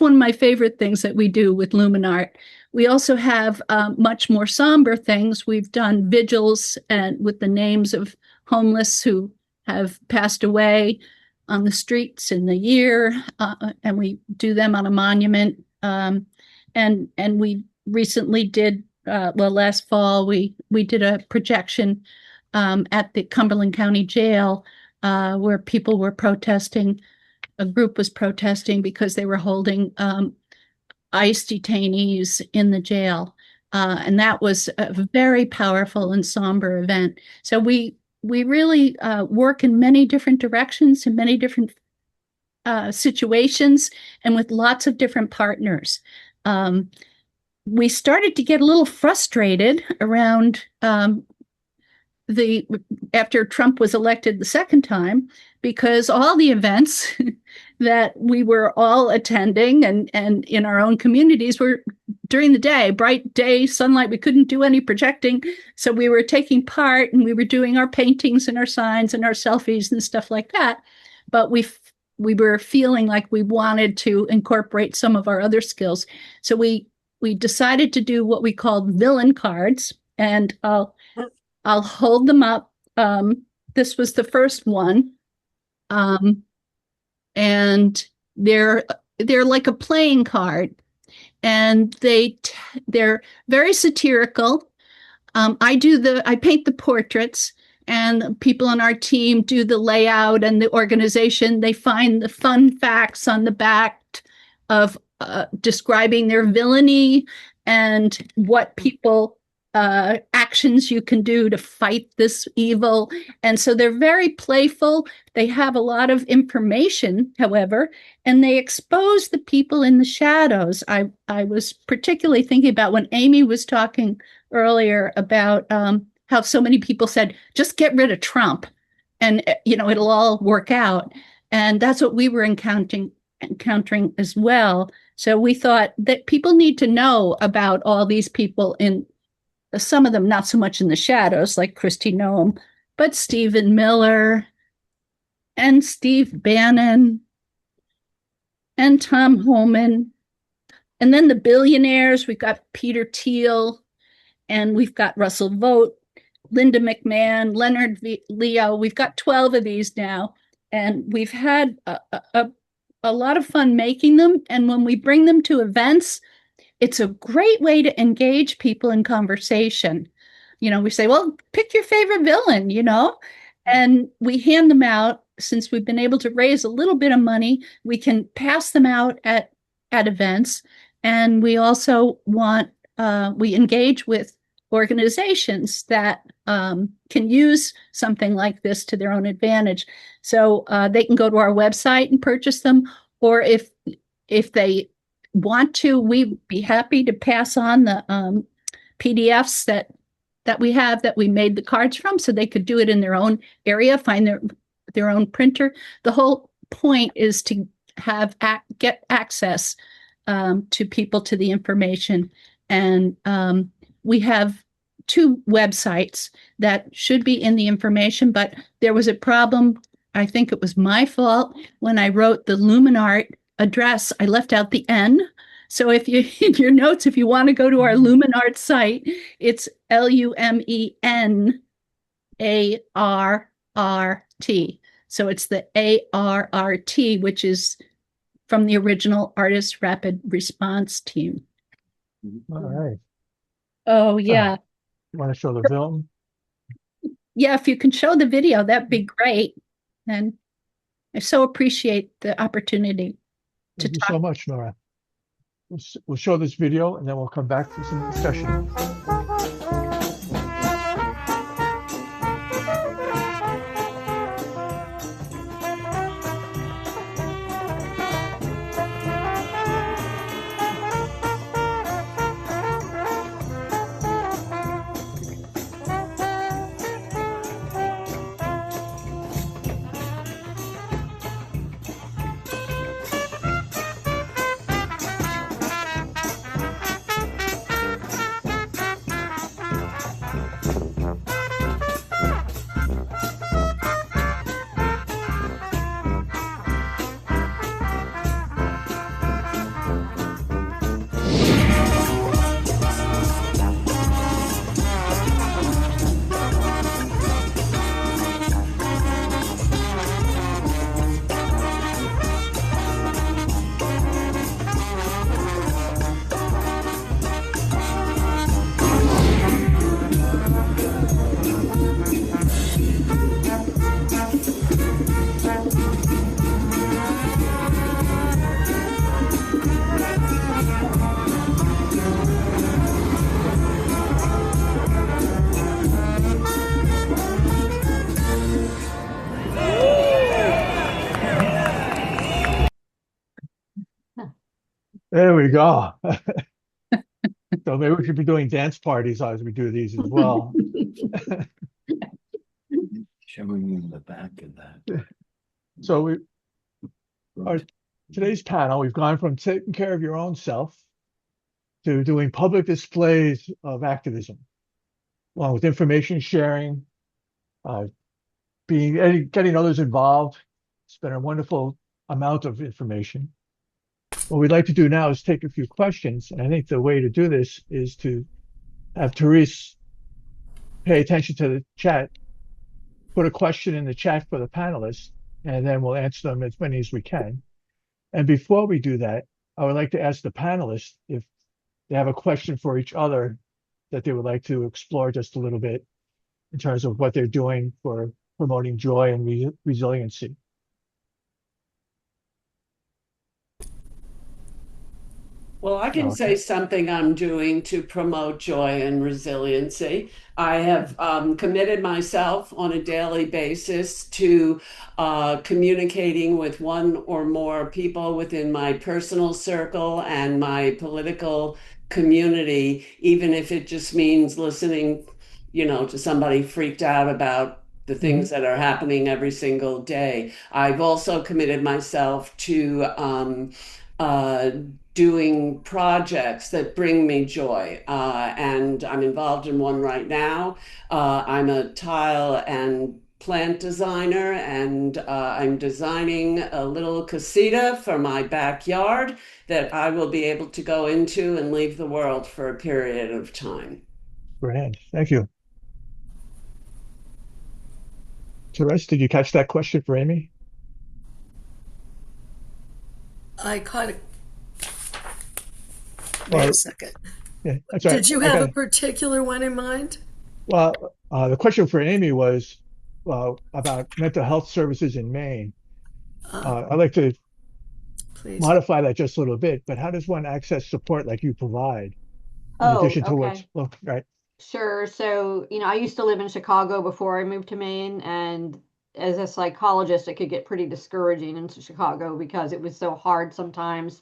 one of my favorite things that we do with Luminart. We also have much more somber things. We've done vigils and with the names of homeless who have passed away on the streets in the year, and we do them on a monument. and we recently did last fall we did a projection at the Cumberland County Jail where people were protesting. A group was protesting because they were holding ICE detainees in the jail. And that was a very powerful and somber event. So we really work in many different directions, in many different situations, and with lots of different partners. We started to get a little frustrated around after Trump was elected the second time, because all the events that we were all attending and in our own communities were during the day, bright day, sunlight. We couldn't do any projecting. So we were taking part and we were doing our paintings and our signs and our selfies and stuff like that. But we were feeling like we wanted to incorporate some of our other skills. So we decided to do what we called villain cards, and I'll hold them up. This was the first one. And they're like a playing card, and they're very satirical. I paint the portraits, and people on our team do the layout and the organization. They find the fun facts on the back of describing their villainy and what people actions you can do to fight this evil. And so they're very playful. They have a lot of information, however, and they expose the people in the shadows. I was particularly thinking about when Amy was talking earlier about how so many people said, just get rid of Trump and, it'll all work out. And that's what we were encountering as well. So we thought that people need to know about all these people some of them not so much in the shadows, like Kristi Noem, but Stephen Miller and Steve Bannon and Tom Homan. And then the billionaires, we've got Peter Thiel, and we've got Russell Vought, Linda McMahon, Leonard Leo. We've got 12 of these now, and we've had a lot of fun making them. And when we bring them to events, it's a great way to engage people in conversation. We say, well, pick your favorite villain, and we hand them out. Since we've been able to raise a little bit of money, we can pass them out at events. And we also we engage with organizations that can use something like this to their own advantage. So they can go to our website and purchase them, or if they want to, we'd be happy to pass on the PDFs that we have that we made the cards from, so they could do it in their own area, find their own printer. The whole point is to get access to people to the information. And we have 2 websites that should be in the information, but there was a problem. I think it was my fault when I wrote the Lumenart address. I left out the N. So if you, in your notes, if you want to go to our Lumenart site, it's LUMENARRT. So it's the ARRT, which is from the original Artist Rapid Response Team. All right. Oh, yeah. You want to show the film? Yeah, if you can show the video, that'd be great. And I so appreciate the opportunity to Thank you talk. so much, Nora. We'll show this video and then we'll come back for some discussion. There we go. So maybe we should be doing dance parties as we do these as well. Showing you in the back of that. So today's panel, we've gone from taking care of your own self to doing public displays of activism, along with information sharing, getting others involved. It's been a wonderful amount of information. What we'd like to do now is take a few questions, and I think the way to do this is to have Therese pay attention to the chat, put a question in the chat for the panelists, and then we'll answer them as many as we can. And before we do that, I would like to ask the panelists if they have a question for each other that they would like to explore just a little bit in terms of what they're doing for promoting joy and resiliency. Well, I can say something I'm doing to promote joy and resiliency. I have committed myself on a daily basis to communicating with one or more people within my personal circle and my political community, even if it just means listening, to somebody freaked out about the things that are happening every single day. I've also committed myself to doing projects that bring me joy. And I'm involved in one right now. I'm a tile and plant designer, and I'm designing a little casita for my backyard that I will be able to go into and leave the world for a period of time. Grand, thank you. Therese, did you catch that question for Amy? I caught it. Well, Wait a second. Yeah, that's right. Did you have a particular one in mind? Well, the question for Amy was about mental health services in Maine. I'd like to modify that just a little bit, but how does one access support like you provide in addition to what's right? Sure. So, I used to live in Chicago before I moved to Maine, and as a psychologist, it could get pretty discouraging in Chicago because it was so hard sometimes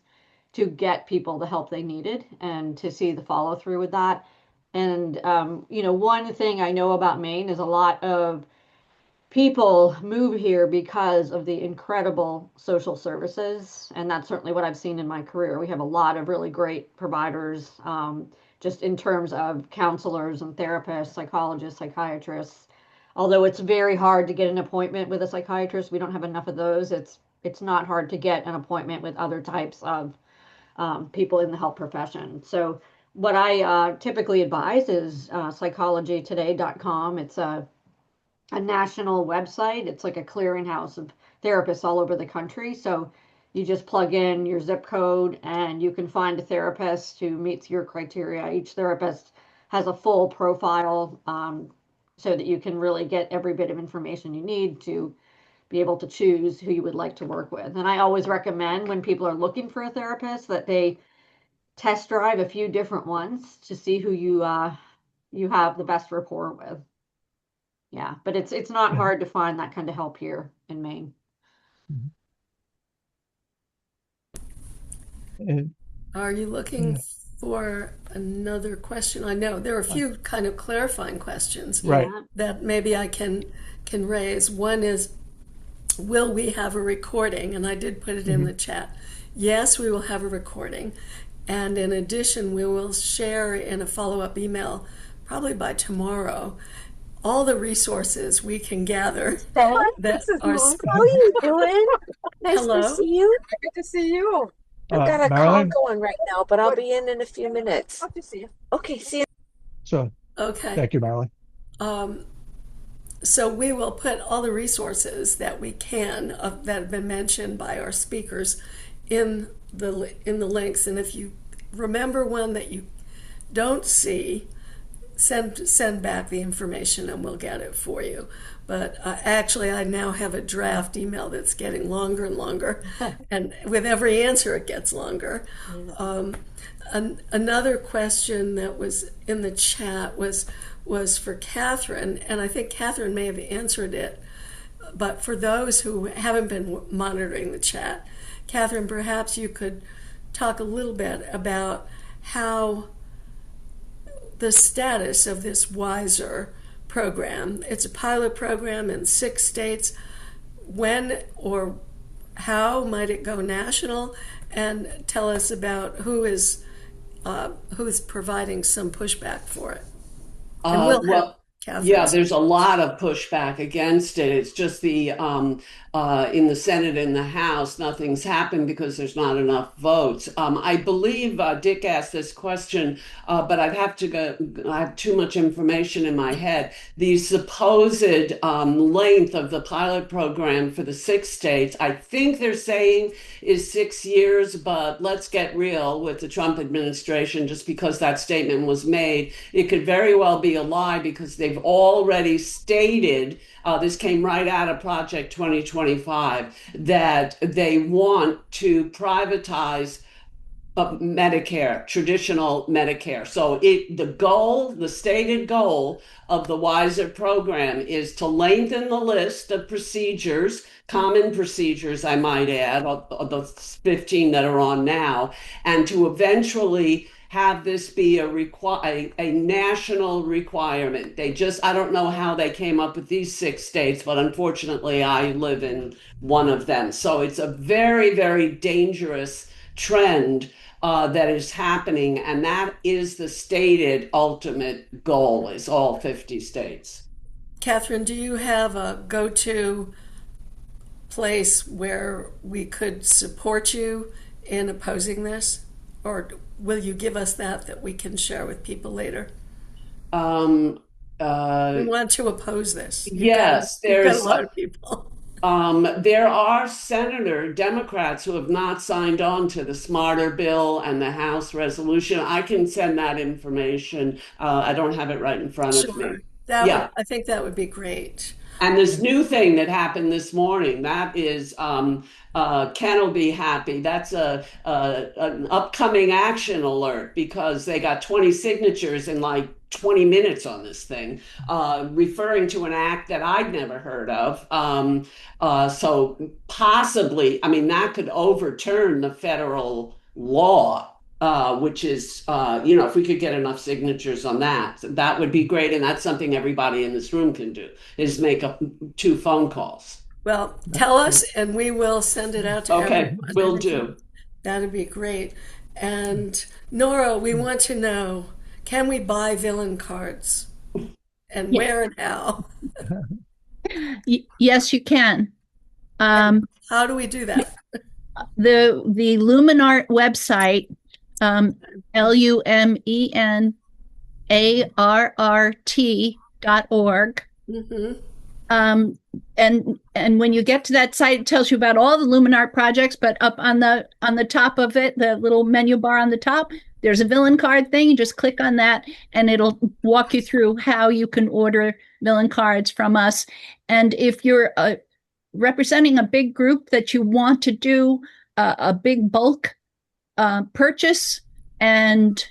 to get people the help they needed and to see the follow through with that. And, one thing I know about Maine is a lot of people move here because of the incredible social services. And that's certainly what I've seen in my career. We have a lot of really great providers, just in terms of counselors and therapists, psychologists, psychiatrists. Although it's very hard to get an appointment with a psychiatrist, we don't have enough of those. It's not hard to get an appointment with other types of people in the health profession. So what I typically advise is psychologytoday.com. It's a national website. It's like a clearinghouse of therapists all over the country. So you just plug in your zip code and you can find a therapist who meets your criteria. Each therapist has a full profile so that you can really get every bit of information you need to be able to choose who you would like to work with. And I always recommend when people are looking for a therapist that they test drive a few different ones to see who you have the best rapport with. Yeah, but it's not hard to find that kind of help here in Maine. Are you looking for another question? I know there are a few kind of clarifying questions that maybe I can raise. One is, will we have a recording? And I did put it in the chat. Yes, we will have a recording. And in addition, we will share in a follow-up email, probably by tomorrow, all the resources we can gather. How are you doing? Nice to see you. Good to see you. I've got a call going right now, but I'll be in a few minutes. Hope to see you. Okay, see you. So, thank you, Marilyn. So we will put all the resources that we can that have been mentioned by our speakers in the links. And if you remember one that you don't see, send back the information and we'll get it for you. But actually, I now have a draft email that's getting longer and longer, and with every answer, it gets longer. Another question that was in the chat was for Catherine, and I think Catherine may have answered it. But for those who haven't been monitoring the chat, Catherine, perhaps you could talk a little bit about how the status of this WISER program. It's a pilot program in 6 states. When or how might it go national? And tell us about who's providing some pushback for it. And we'll have Catherine. Yeah, there's a lot of pushback against it. It's just the in the Senate and the House, nothing's happened because there's not enough votes. I believe Dick asked this question, but I'd have to go. I have too much information in my head. The supposed length of the pilot program for the 6 states, I think they're saying is 6 years, but let's get real with the Trump administration. Just because that statement was made, it could very well be a lie because they've already stated, this came right out of Project 2025, that they want to privatize Medicare, traditional Medicare. So the stated goal of the WISER program is to lengthen the list of procedures, common procedures, I might add, of the 15 that are on now, and to eventually have this be a national requirement. I don't know how they came up with these 6 states, but unfortunately I live in one of them. So it's a very, very dangerous trend that is happening, and that is the stated ultimate goal, is all 50 states. Catherine, do you have a go-to place where we could support you in opposing this? Or will you give us that we can share with people later? We want to oppose this. Yes, there's a lot of people. There are Democrats who have not signed on to the Smarter bill and the House resolution. I can send that information. I don't have it right in front of me. I think that would be great. And this new thing that happened this morning, that is, Ken will be happy. That's an upcoming action alert because they got 20 signatures in like 20 minutes on this thing, referring to an act that I'd never heard of. So possibly, that could overturn the federal law. Which is, if we could get enough signatures on that would be great. And that's something everybody in this room can do, is make 2 phone calls. Well, tell us and we will send it out to everyone. Okay, will do. That'd be great. And Nora, we want to know, can we buy villain cards? And where and how? Yes, you can. How do we do that? The Lumenart website, LUMENARRT.org. Mm-hmm. And when you get to that site, it tells you about all the Lumenart projects, but up on the top of it, the little menu bar on the top, there's a villain card thing. You just click on that and it'll walk you through how you can order villain cards from us. And if you're representing a big group that you want to do a big bulk purchase, and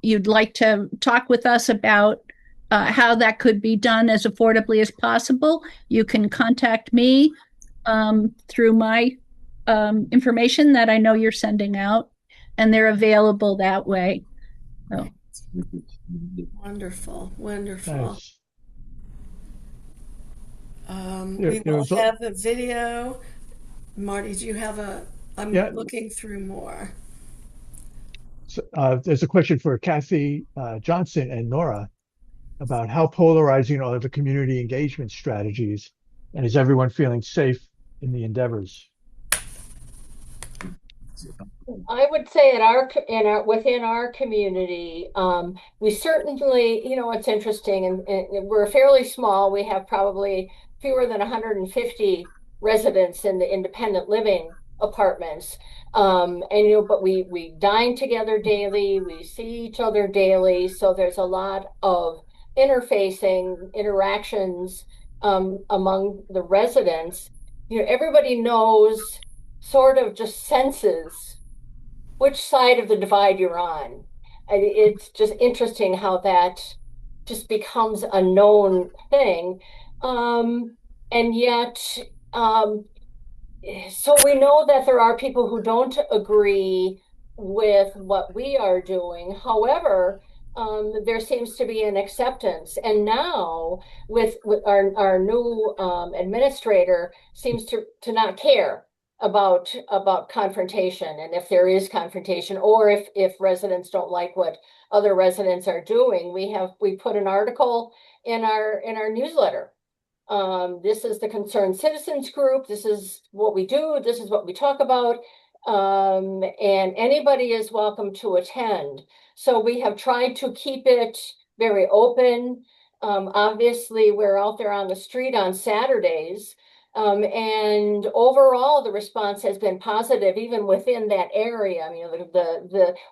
you'd like to talk with us about how that could be done as affordably as possible, you can contact me through my information that I know you're sending out, and they're available that way. So. Wonderful. Nice. We will have a video. Marty, do you have I'm looking through more. So, there's a question for Kathy Johnson and Nora about how polarizing are the community engagement strategies, and is everyone feeling safe in the endeavors? I would say within our community, we certainly, it's interesting, and we're fairly small. We have probably fewer than 150 residents in the independent living apartments. But we dine together daily, we see each other daily. So there's a lot of interactions among the residents. Everybody knows, sort of just senses which side of the divide you're on. It's just interesting how that just becomes a known thing. And yet, so we know that there are people who don't agree with what we are doing. However, there seems to be an acceptance. And now with our new administrator seems to not care about confrontation, and if there is confrontation, or if residents don't like what other residents are doing. We put an article in our newsletter. This is the Concerned Citizens Group. This is what we do. This is what we talk about. And anybody is welcome to attend. So we have tried to keep it very open. Obviously, we're out there on the street on Saturdays. And overall, the response has been positive, even within that area. I mean,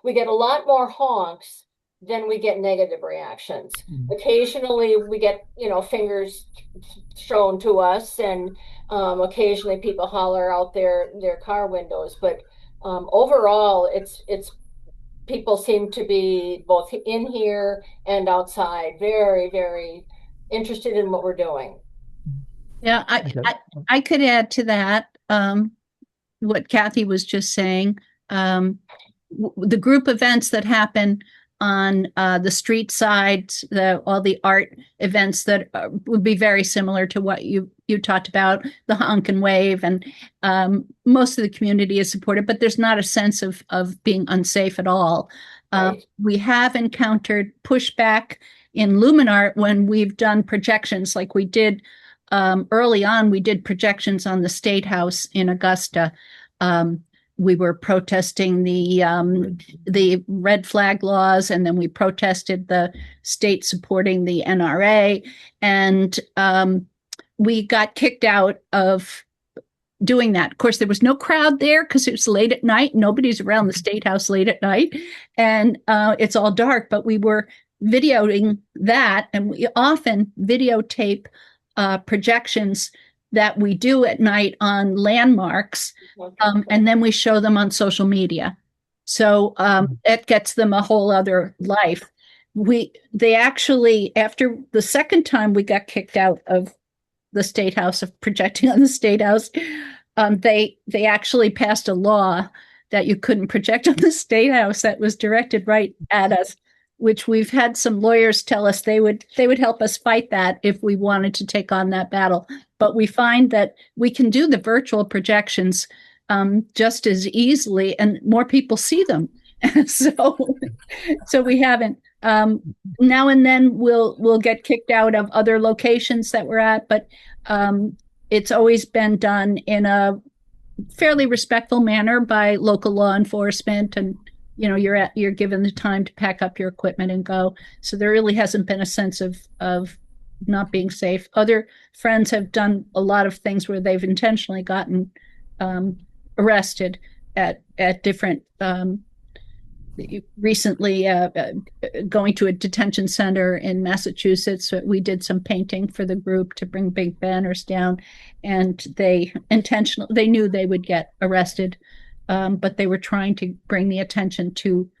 we get a lot more honks than we get negative reactions. Occasionally we get, fingers shown to us, and occasionally people holler out their car windows. But overall, it's people seem to be both in here and outside very, very interested in what we're doing. Yeah, I could add to that what Kathy was just saying. The group events that happen on the street side, all the art events that would be very similar to what you talked about, the honk and wave, and most of the community is supported, but there's not a sense of being unsafe at all. Right. We have encountered pushback in Luminart when we've done projections, like we did early on. We did projections on the State House in Augusta. We were protesting the red flag laws, and then we protested the state supporting the NRA, and we got kicked out of doing that. Of course, there was no crowd there because it was late at night. Nobody's around the State House late at night, and it's all dark, but we were videoing that, and we often videotape projections that we do at night on landmarks, and then we show them on social media. So it gets them a whole other life. They actually, after the second time we got kicked out of the State House, of projecting on the State House, they actually passed a law that you couldn't project on the State House that was directed right at us, which we've had some lawyers tell us they would help us fight that if we wanted to take on that battle. But we find that we can do the virtual projections just as easily, and more people see them. So we haven't. Now and then we'll get kicked out of other locations that we're at, but it's always been done in a fairly respectful manner by local law enforcement, and you're given the time to pack up your equipment and go. So there really hasn't been a sense of not being safe. Other friends have done a lot of things where they've intentionally gotten arrested at different, recently going to a detention center in Massachusetts. We did some painting for the group to bring big banners down, and they knew they would get arrested, but they were trying to bring the attention to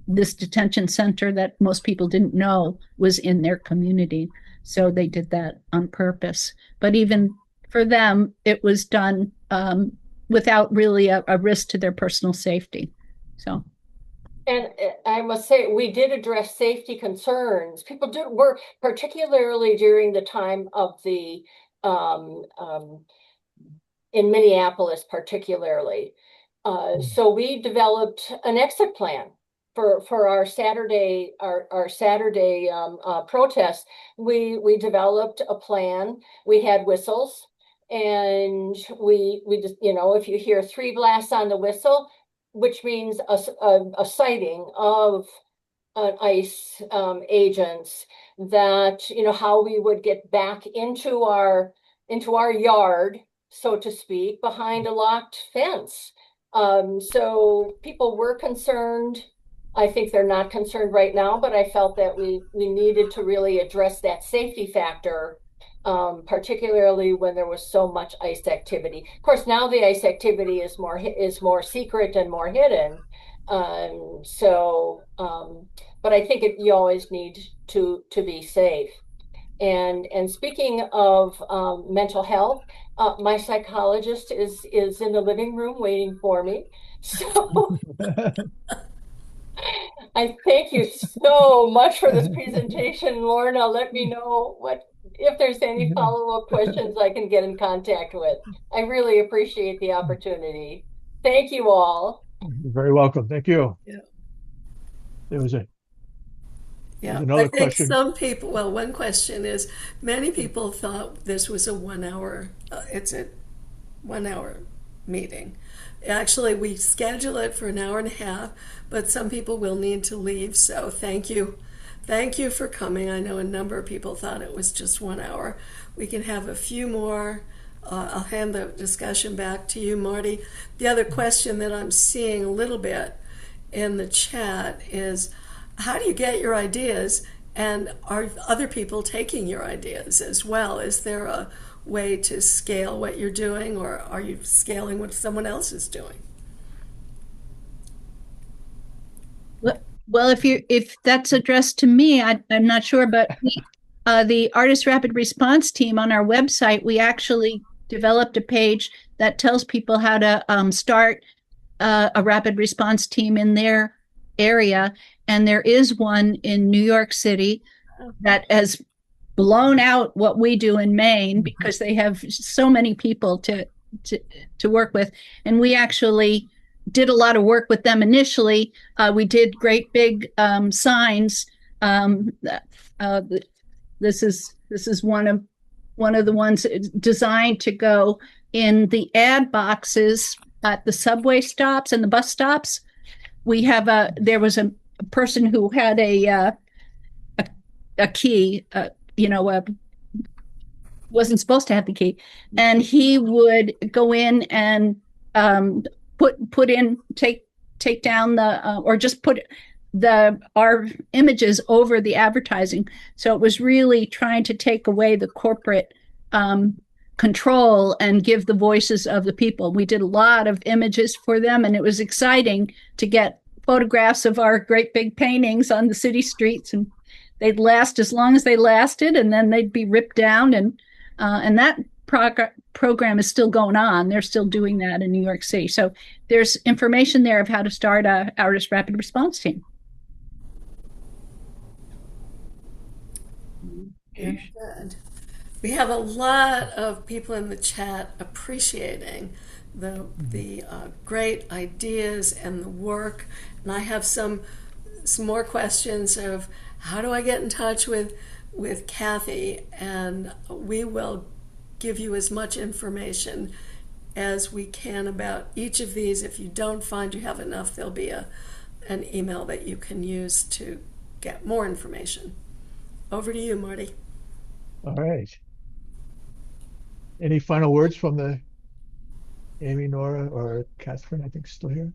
this detention center that most people didn't know was in their community. So they did that on purpose. But even for them, it was done without really a risk to their personal safety. So. And I must say, we did address safety concerns. People were, particularly during the time of the, in Minneapolis particularly. So we developed an exit plan for our Saturday protest. We developed a plan. We had whistles, and we just, if you hear 3 blasts on the whistle, which means a sighting of ICE agents, that how we would get back into our yard, so to speak, behind a locked fence. So people were concerned. I think they're not concerned right now, but I felt that we needed to really address that safety factor, particularly when there was so much ICE activity. Of course, now the ICE activity is more secret and more hidden. But I think you always need to be safe. And speaking of mental health, my psychologist is in the living room waiting for me. So I thank you so much for this presentation, Lorna. Let me know if there's any follow-up questions I can get in contact with. I really appreciate the opportunity. Thank you all. You're very welcome. Thank you. Yeah. There was a Yeah, another I think question. some people, well, one question is, many people thought this was a 1 hour, it's a 1 hour meeting. Actually, we schedule it for an hour and a half, but some people will need to leave, so thank you. Thank you for coming. I know a number of people thought it was just 1 hour. We can have a few more. I'll hand the discussion back to you, Marty. The other question that I'm seeing a little bit in the chat is, how do you get your ideas, and are other people taking your ideas as well? Is there a way to scale what you're doing, or are you scaling what someone else is doing? Well, if that's addressed to me, I'm not sure, but the Artist Rapid Response team on our website, we actually developed a page that tells people how to start a rapid response team in their area. And there is one in New York City that has blown out what we do in Maine, because they have so many people to work with. And we actually did a lot of work with them initially. We did great big signs. This is one of the ones designed to go in the ad boxes at the subway stops and the bus stops. There was a person who had a key, wasn't supposed to have the key, and he would go in and take down or just put our images over the advertising. So it was really trying to take away the corporate control and give the voices of the people. We did a lot of images for them, and it was exciting to get photographs of our great big paintings on the city streets, and they'd last as long as they lasted, and then they'd be ripped down, and that program is still going on. They're still doing that in New York City. So there's information there of how to start a Artist Rapid Response team. Good. We have a lot of people in the chat appreciating the great ideas and the work. And I have some more questions of, how do I get in touch with Kathy? And we will give you as much information as we can about each of these. If you don't find you have enough, there'll be an email that you can use to get more information. Over to you, Marty. All right. Any final words from the Amy, Nora, or Catherine? I think still here.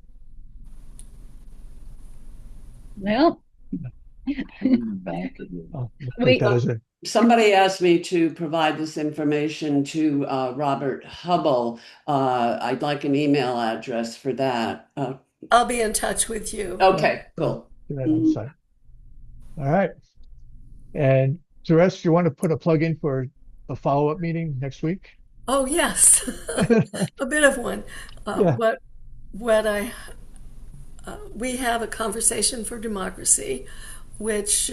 Well, somebody asked me to provide this information to Robert Hubble. I'd like an email address for that. I'll be in touch with you. Okay, cool. All right. And Therese, you want to put a plug in for a follow-up meeting next week? Oh, yes. A bit of one. We have a Conversation for Democracy, which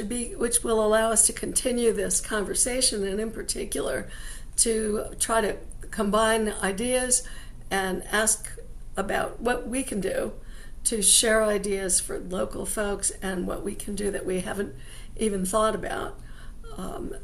will allow us to continue this conversation, and in particular to try to combine ideas and ask about what we can do to share ideas for local folks, and what we can do that we haven't even thought about.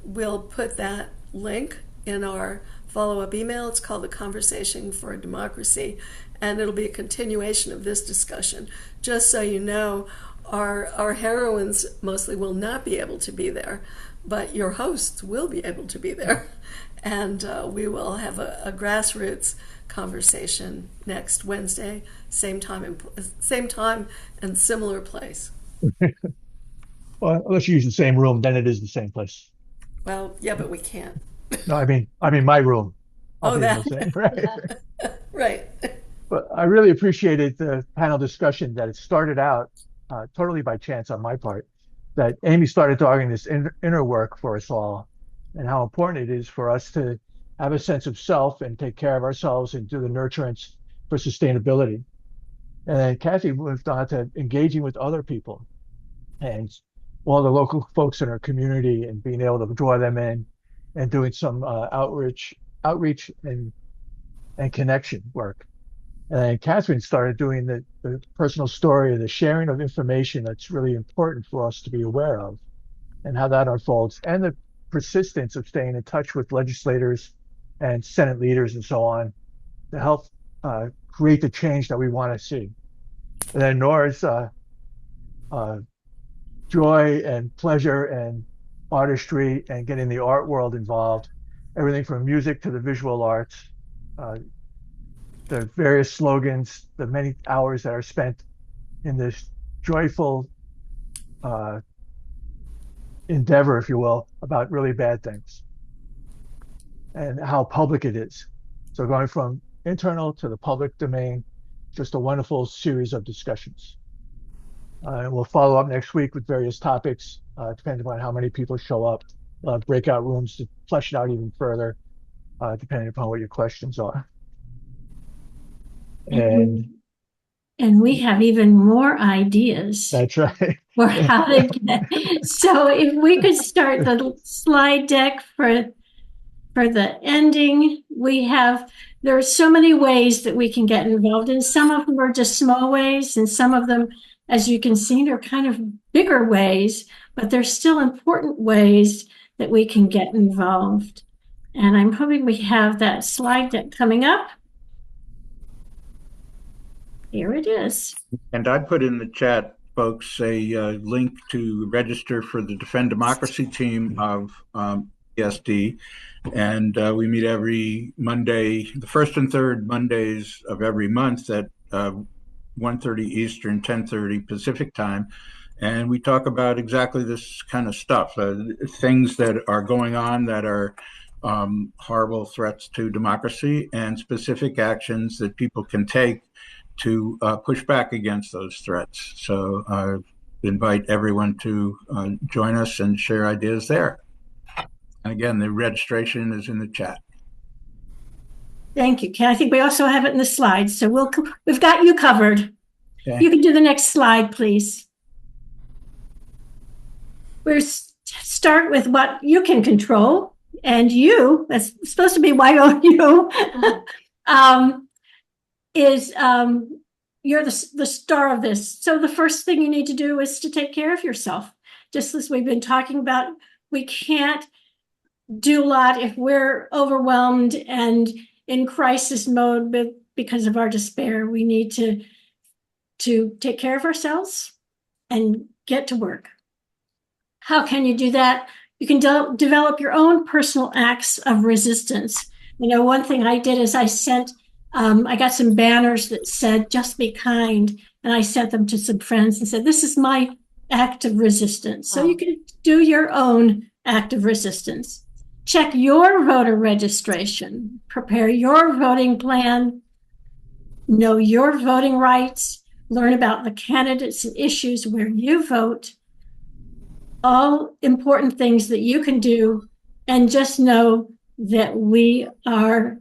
We'll put that link in our follow-up email. It's called the Conversation for Democracy, and it'll be a continuation of this discussion. Just so you know, our heroines mostly will not be able to be there, but your hosts will be able to be there. And we will have a grassroots conversation next Wednesday, same time and similar place. Well, unless you use the same room, then it is the same place. Well, yeah, but we can't. No, I mean my room. Right. Right. But I really appreciated the panel discussion, that it started out totally by chance on my part, that Amy started talking this inner work for us all. and how important it is for us to have a sense of self and take care of ourselves and do the nurturance for sustainability. And then Kathy moved on to engaging with other people and all the local folks in our community and being able to draw them in and doing some outreach and connection work. And then Catherine started doing the personal story, the sharing of information that's really important for us to be aware of and how that unfolds, and the persistence of staying in touch with legislators and Senate leaders and so on to help create the change that we want to see. And then Nora's joy and pleasure and artistry and getting the art world involved, everything from music to the visual arts, the various slogans, the many hours that are spent in this joyful endeavor, if you will, about really bad things and how public it is. So going from internal to the public domain, just a wonderful series of discussions. And we'll follow up next week with various topics, depending on how many people show up, breakout rooms to flesh it out even further, depending upon what your questions are. And we have even more ideas. That's right. For how to get. So if we could start the slide deck for the ending, there are so many ways that we can get involved, and some of them are just small ways, and some of them, as you can see, are kind of bigger ways, but they're still important ways that we can get involved. And I'm hoping we have that slide deck coming up. Here it is. And I put in the chat, folks, a link to register for the Defend Democracy team of ESD. And we meet every Monday, the first and third Mondays of every month at 1:30 Eastern, 10:30 Pacific time. And we talk about exactly this kind of stuff, things that are going on that are horrible threats to democracy, and specific actions that people can take to push back against those threats. So I invite everyone to join us and share ideas there. And again, the registration is in the chat. Thank you, Ken. I think we also have it in the slides, so we've got you covered. Okay. You can do the next slide, please. We'll start with what you can control, and you, that's supposed to be YOU, you're the star of this. So the first thing you need to do is to take care of yourself. Just as we've been talking about, we can't do a lot if we're overwhelmed and in crisis mode because of our despair. We need to take care of ourselves and get to work. How can you do that? You can develop your own personal acts of resistance. You know, one thing I did is I got some banners that said, "Just be kind." And I sent them to some friends and said, "This is my act of resistance." So you can do your own act of resistance. Check your voter registration, prepare your voting plan, know your voting rights, learn about the candidates and issues where you vote, all important things that you can do, and just know that we are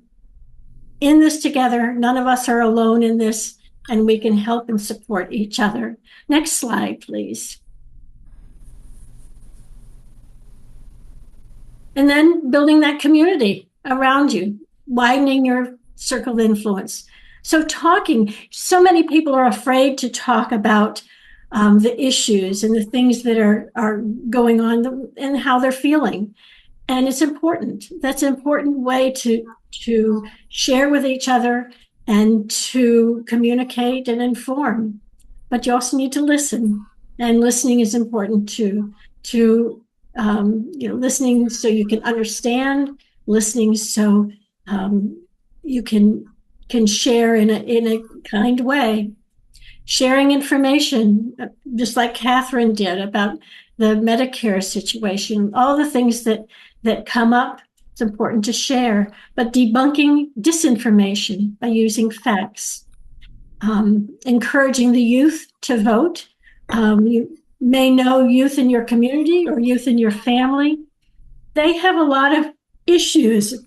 in this together. None of us are alone in this, and we can help and support each other. Next slide, please. And then building that community around you, widening your circle of influence. So so many people are afraid to talk about the issues and the things that are going on and how they're feeling. And it's important. That's an important way to share with each other and to communicate and inform. But you also need to listen, and listening is important too. Listening so you can understand, listening so you can share in a kind way. Sharing information, just like Catherine did about the Medicare situation, all the things that come up, it's important to share. But debunking disinformation by using facts, encouraging the youth to vote. You may know youth in your community or youth in your family they have a lot of issues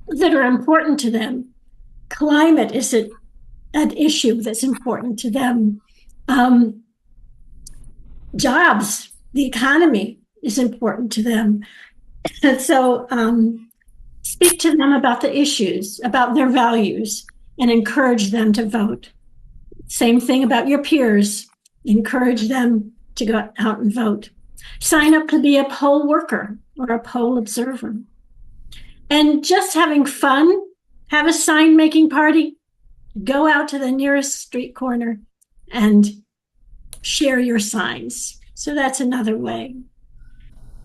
that are important to them. Climate is an issue that's important to them. Jobs, the economy is important to them. And so speak to them about the issues, about their values, and encourage them to vote. Same thing about your peers. Encourage them to go out and vote. Sign up to be a poll worker or a poll observer. And just having fun, have a sign making party, go out to the nearest street corner and share your signs. So that's another way.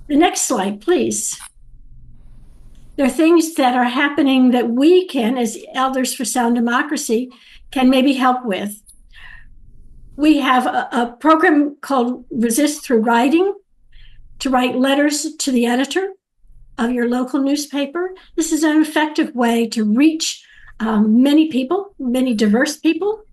The next slide, please. There are things that are happening that we can, as Elders for Sound Democracy, can maybe help with. We have a program called Resist Through Writing, to write letters to the editor of your local newspaper. This is an effective way to reach many people, many diverse people.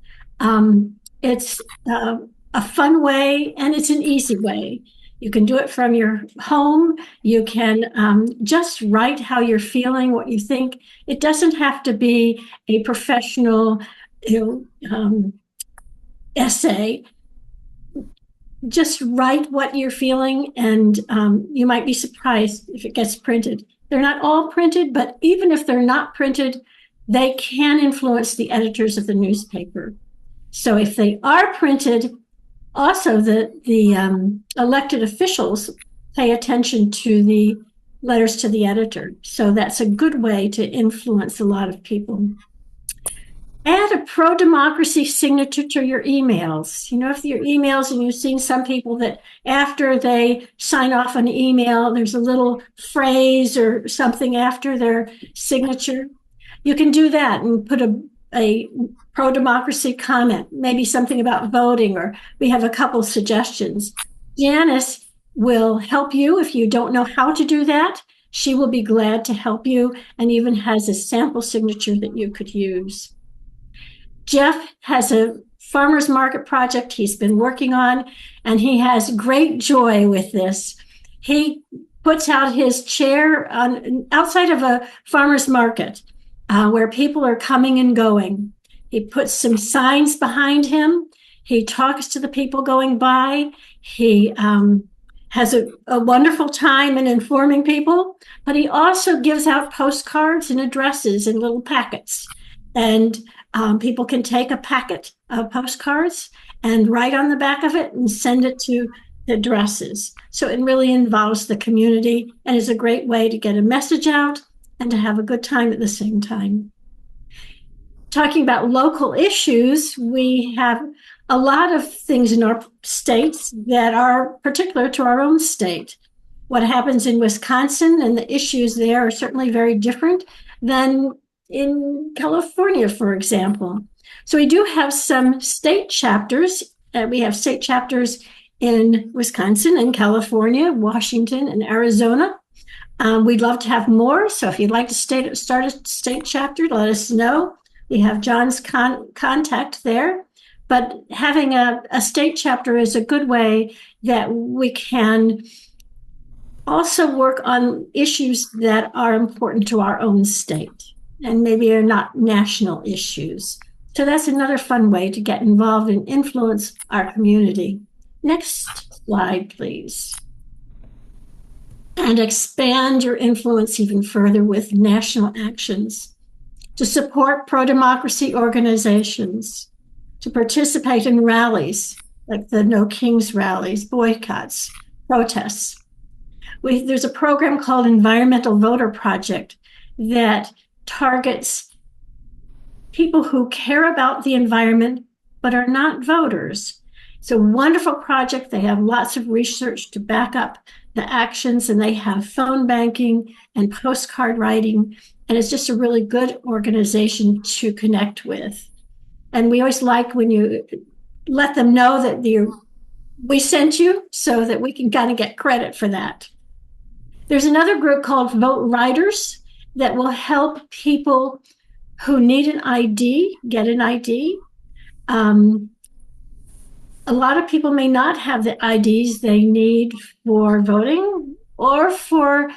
It's a fun way, and it's an easy way. You can do it from your home. You can just write how you're feeling, what you think. It doesn't have to be a professional, essay. Just write what you're feeling, and you might be surprised if it gets printed. They're not all printed, but even if they're not printed, they can influence the editors of the newspaper. So if they are printed, also the elected officials pay attention to the letters to the editor. So that's a good way to influence a lot of people. Add a pro-democracy signature to your emails. If your emails, and you've seen some people that after they sign off an email, there's a little phrase or something after their signature. You can do that and put a pro-democracy comment, maybe something about voting, or we have a couple suggestions. Janice will help you if you don't know how to do that. She will be glad to help you, and even has a sample signature that you could use. Jeff has a farmers market project he's been working on, and he has great joy with this. He puts out his chair outside of a farmers market where people are coming and going. He puts some signs behind him. He talks to the people going by. He has a wonderful time in informing people, but he also gives out postcards and addresses in little packets. And people can take a packet of postcards and write on the back of it and send it to the addresses. So it really involves the community and is a great way to get a message out and to have a good time at the same time. Talking about local issues, we have a lot of things in our states that are particular to our own state. What happens in Wisconsin and the issues there are certainly very different than in California, for example. So we do have some state chapters. We have state chapters in Wisconsin and California, Washington and Arizona. We'd love to have more. So if you'd like to start a state chapter, let us know. We have John's contact there. But having a state chapter is a good way that we can also work on issues that are important to our own state and maybe are not national issues. So that's another fun way to get involved and influence our community. Next slide, please. And expand your influence even further with national actions. To support pro-democracy organizations, to participate in rallies like the No Kings rallies, boycotts, protests. There's a program called Environmental Voter Project that targets people who care about the environment but are not voters. It's a wonderful project. They have lots of research to back up the actions, and they have phone banking and postcard writing, and it's just a really good organization to connect with. And we always like when you let them know that we sent you, so that we can kind of get credit for that. There's another group called Vote Riders that will help people who need an ID get an ID. A lot of people may not have the IDs they need for voting or for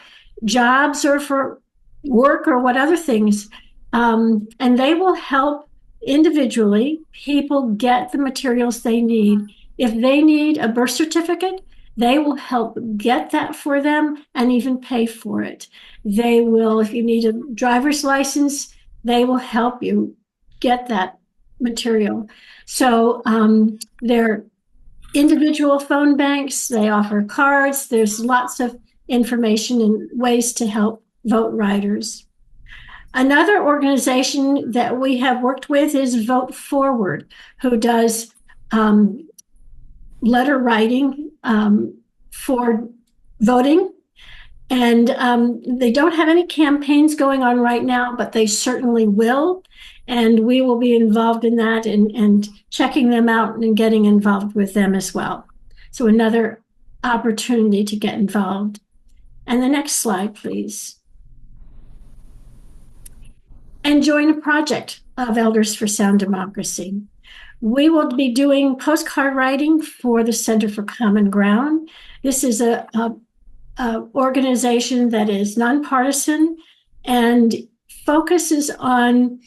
jobs or for work or what other things. And they will help individually people get the materials they need. If they need a birth certificate, they will help get that for them and even pay for it. They will, if you need a driver's license, they will help you get that material. So they're individual phone banks, they offer cards, there's lots of information and ways to help vote riders. Another organization that we have worked with is Vote Forward, who does letter writing for voting. And they don't have any campaigns going on right now, but they certainly will. And we will be involved in that and checking them out and getting involved with them as well. So another opportunity to get involved. And the next slide, please. And join a project of Elders for Sound Democracy. We will be doing postcard writing for the Center for Common Ground. This is a organization that is nonpartisan and focuses on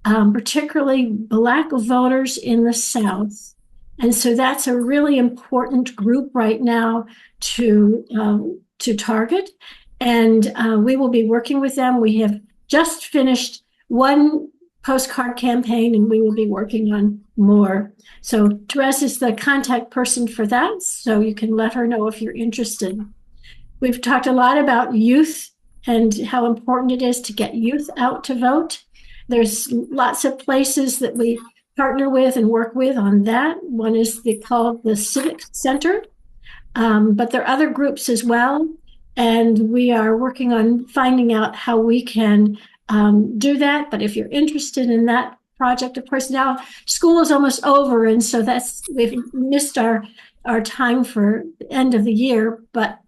particularly Black voters in the South. And so that's a really important group right now to target. And we will be working with them. We have just finished one postcard campaign and we will be working on more. So Therese is the contact person for that. So you can let her know if you're interested. We've talked a lot about youth and how important it is to get youth out to vote. There's lots of places that we partner with and work with on that. One is called the Civic Center, but there are other groups as well. And we are working on finding out how we can do that. But if you're interested in that project, of course, now school is almost over. And so we've missed our time for the end of the year, but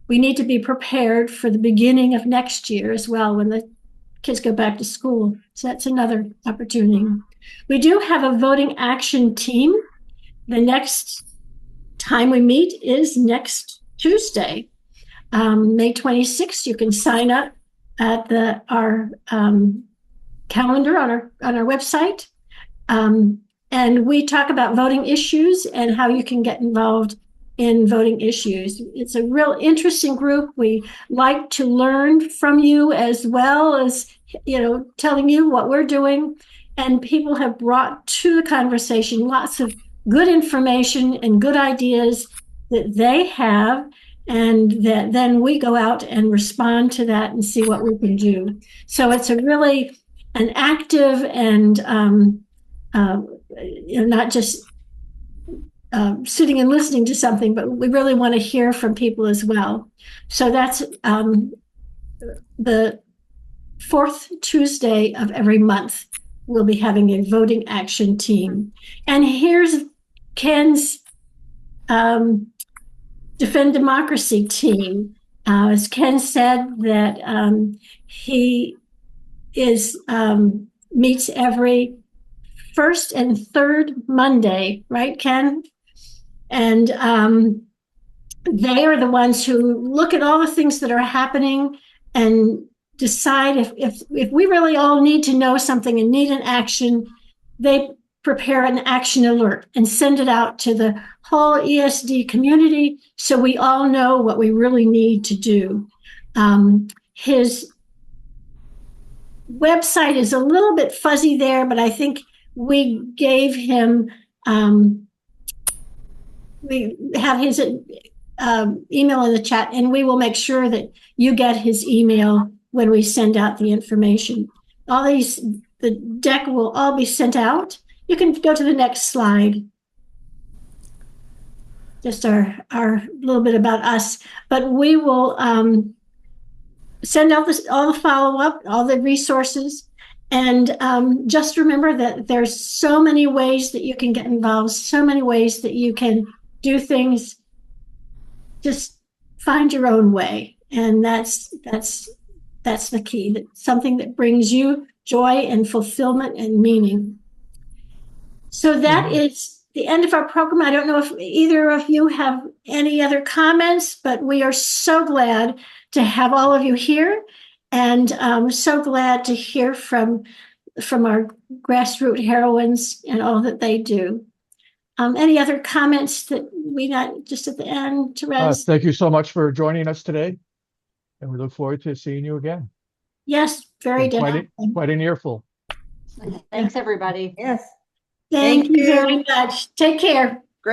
we need to be prepared for the beginning of next year as well when the kids go back to school. So that's another opportunity. We do have a voting action team. The next time we meet is next Tuesday, May 26th. You can sign up at our calendar on our website. And we talk about voting issues and how you can get involved in voting issues. It's a real interesting group. We like to learn from you as well as, telling you what we're doing. And people have brought to the conversation lots of good information and good ideas that they have, and that then we go out and respond to that and see what we can do. So it's an active and not just sitting and listening to something, but we really want to hear from people as well. So that's the fourth Tuesday of every month. We'll be having a voting action team. And here's Ken's Defend Democracy team. As Ken said, that he meets every first and third Monday, right, Ken? And they are the ones who look at all the things that are happening and decide if we really all need to know something and need an action. They prepare an action alert and send it out to the whole ESD community so we all know what we really need to do. His website is a little bit fuzzy there, but I think we gave him, we have his email in the chat, and we will make sure that you get his email when we send out the information. The deck will all be sent out. You can go to the next slide. Just our little bit about us, but we will send out all the follow-up, all the resources, and just remember that there's so many ways that you can get involved, so many ways that you can do things. Just find your own way, and that's the key. Something that brings you joy and fulfillment and meaning. So that is the end of our program. I don't know if either of you have any other comments, but we are so glad to have all of you here, and I'm so glad to hear from our grassroots heroines and all that they do. Any other comments that we got just at the end, Therese? Thank you so much for joining us today, and we look forward to seeing you again. Yes, very Quite definitely. an earful. Thanks, everybody. Thank you very much. Take care.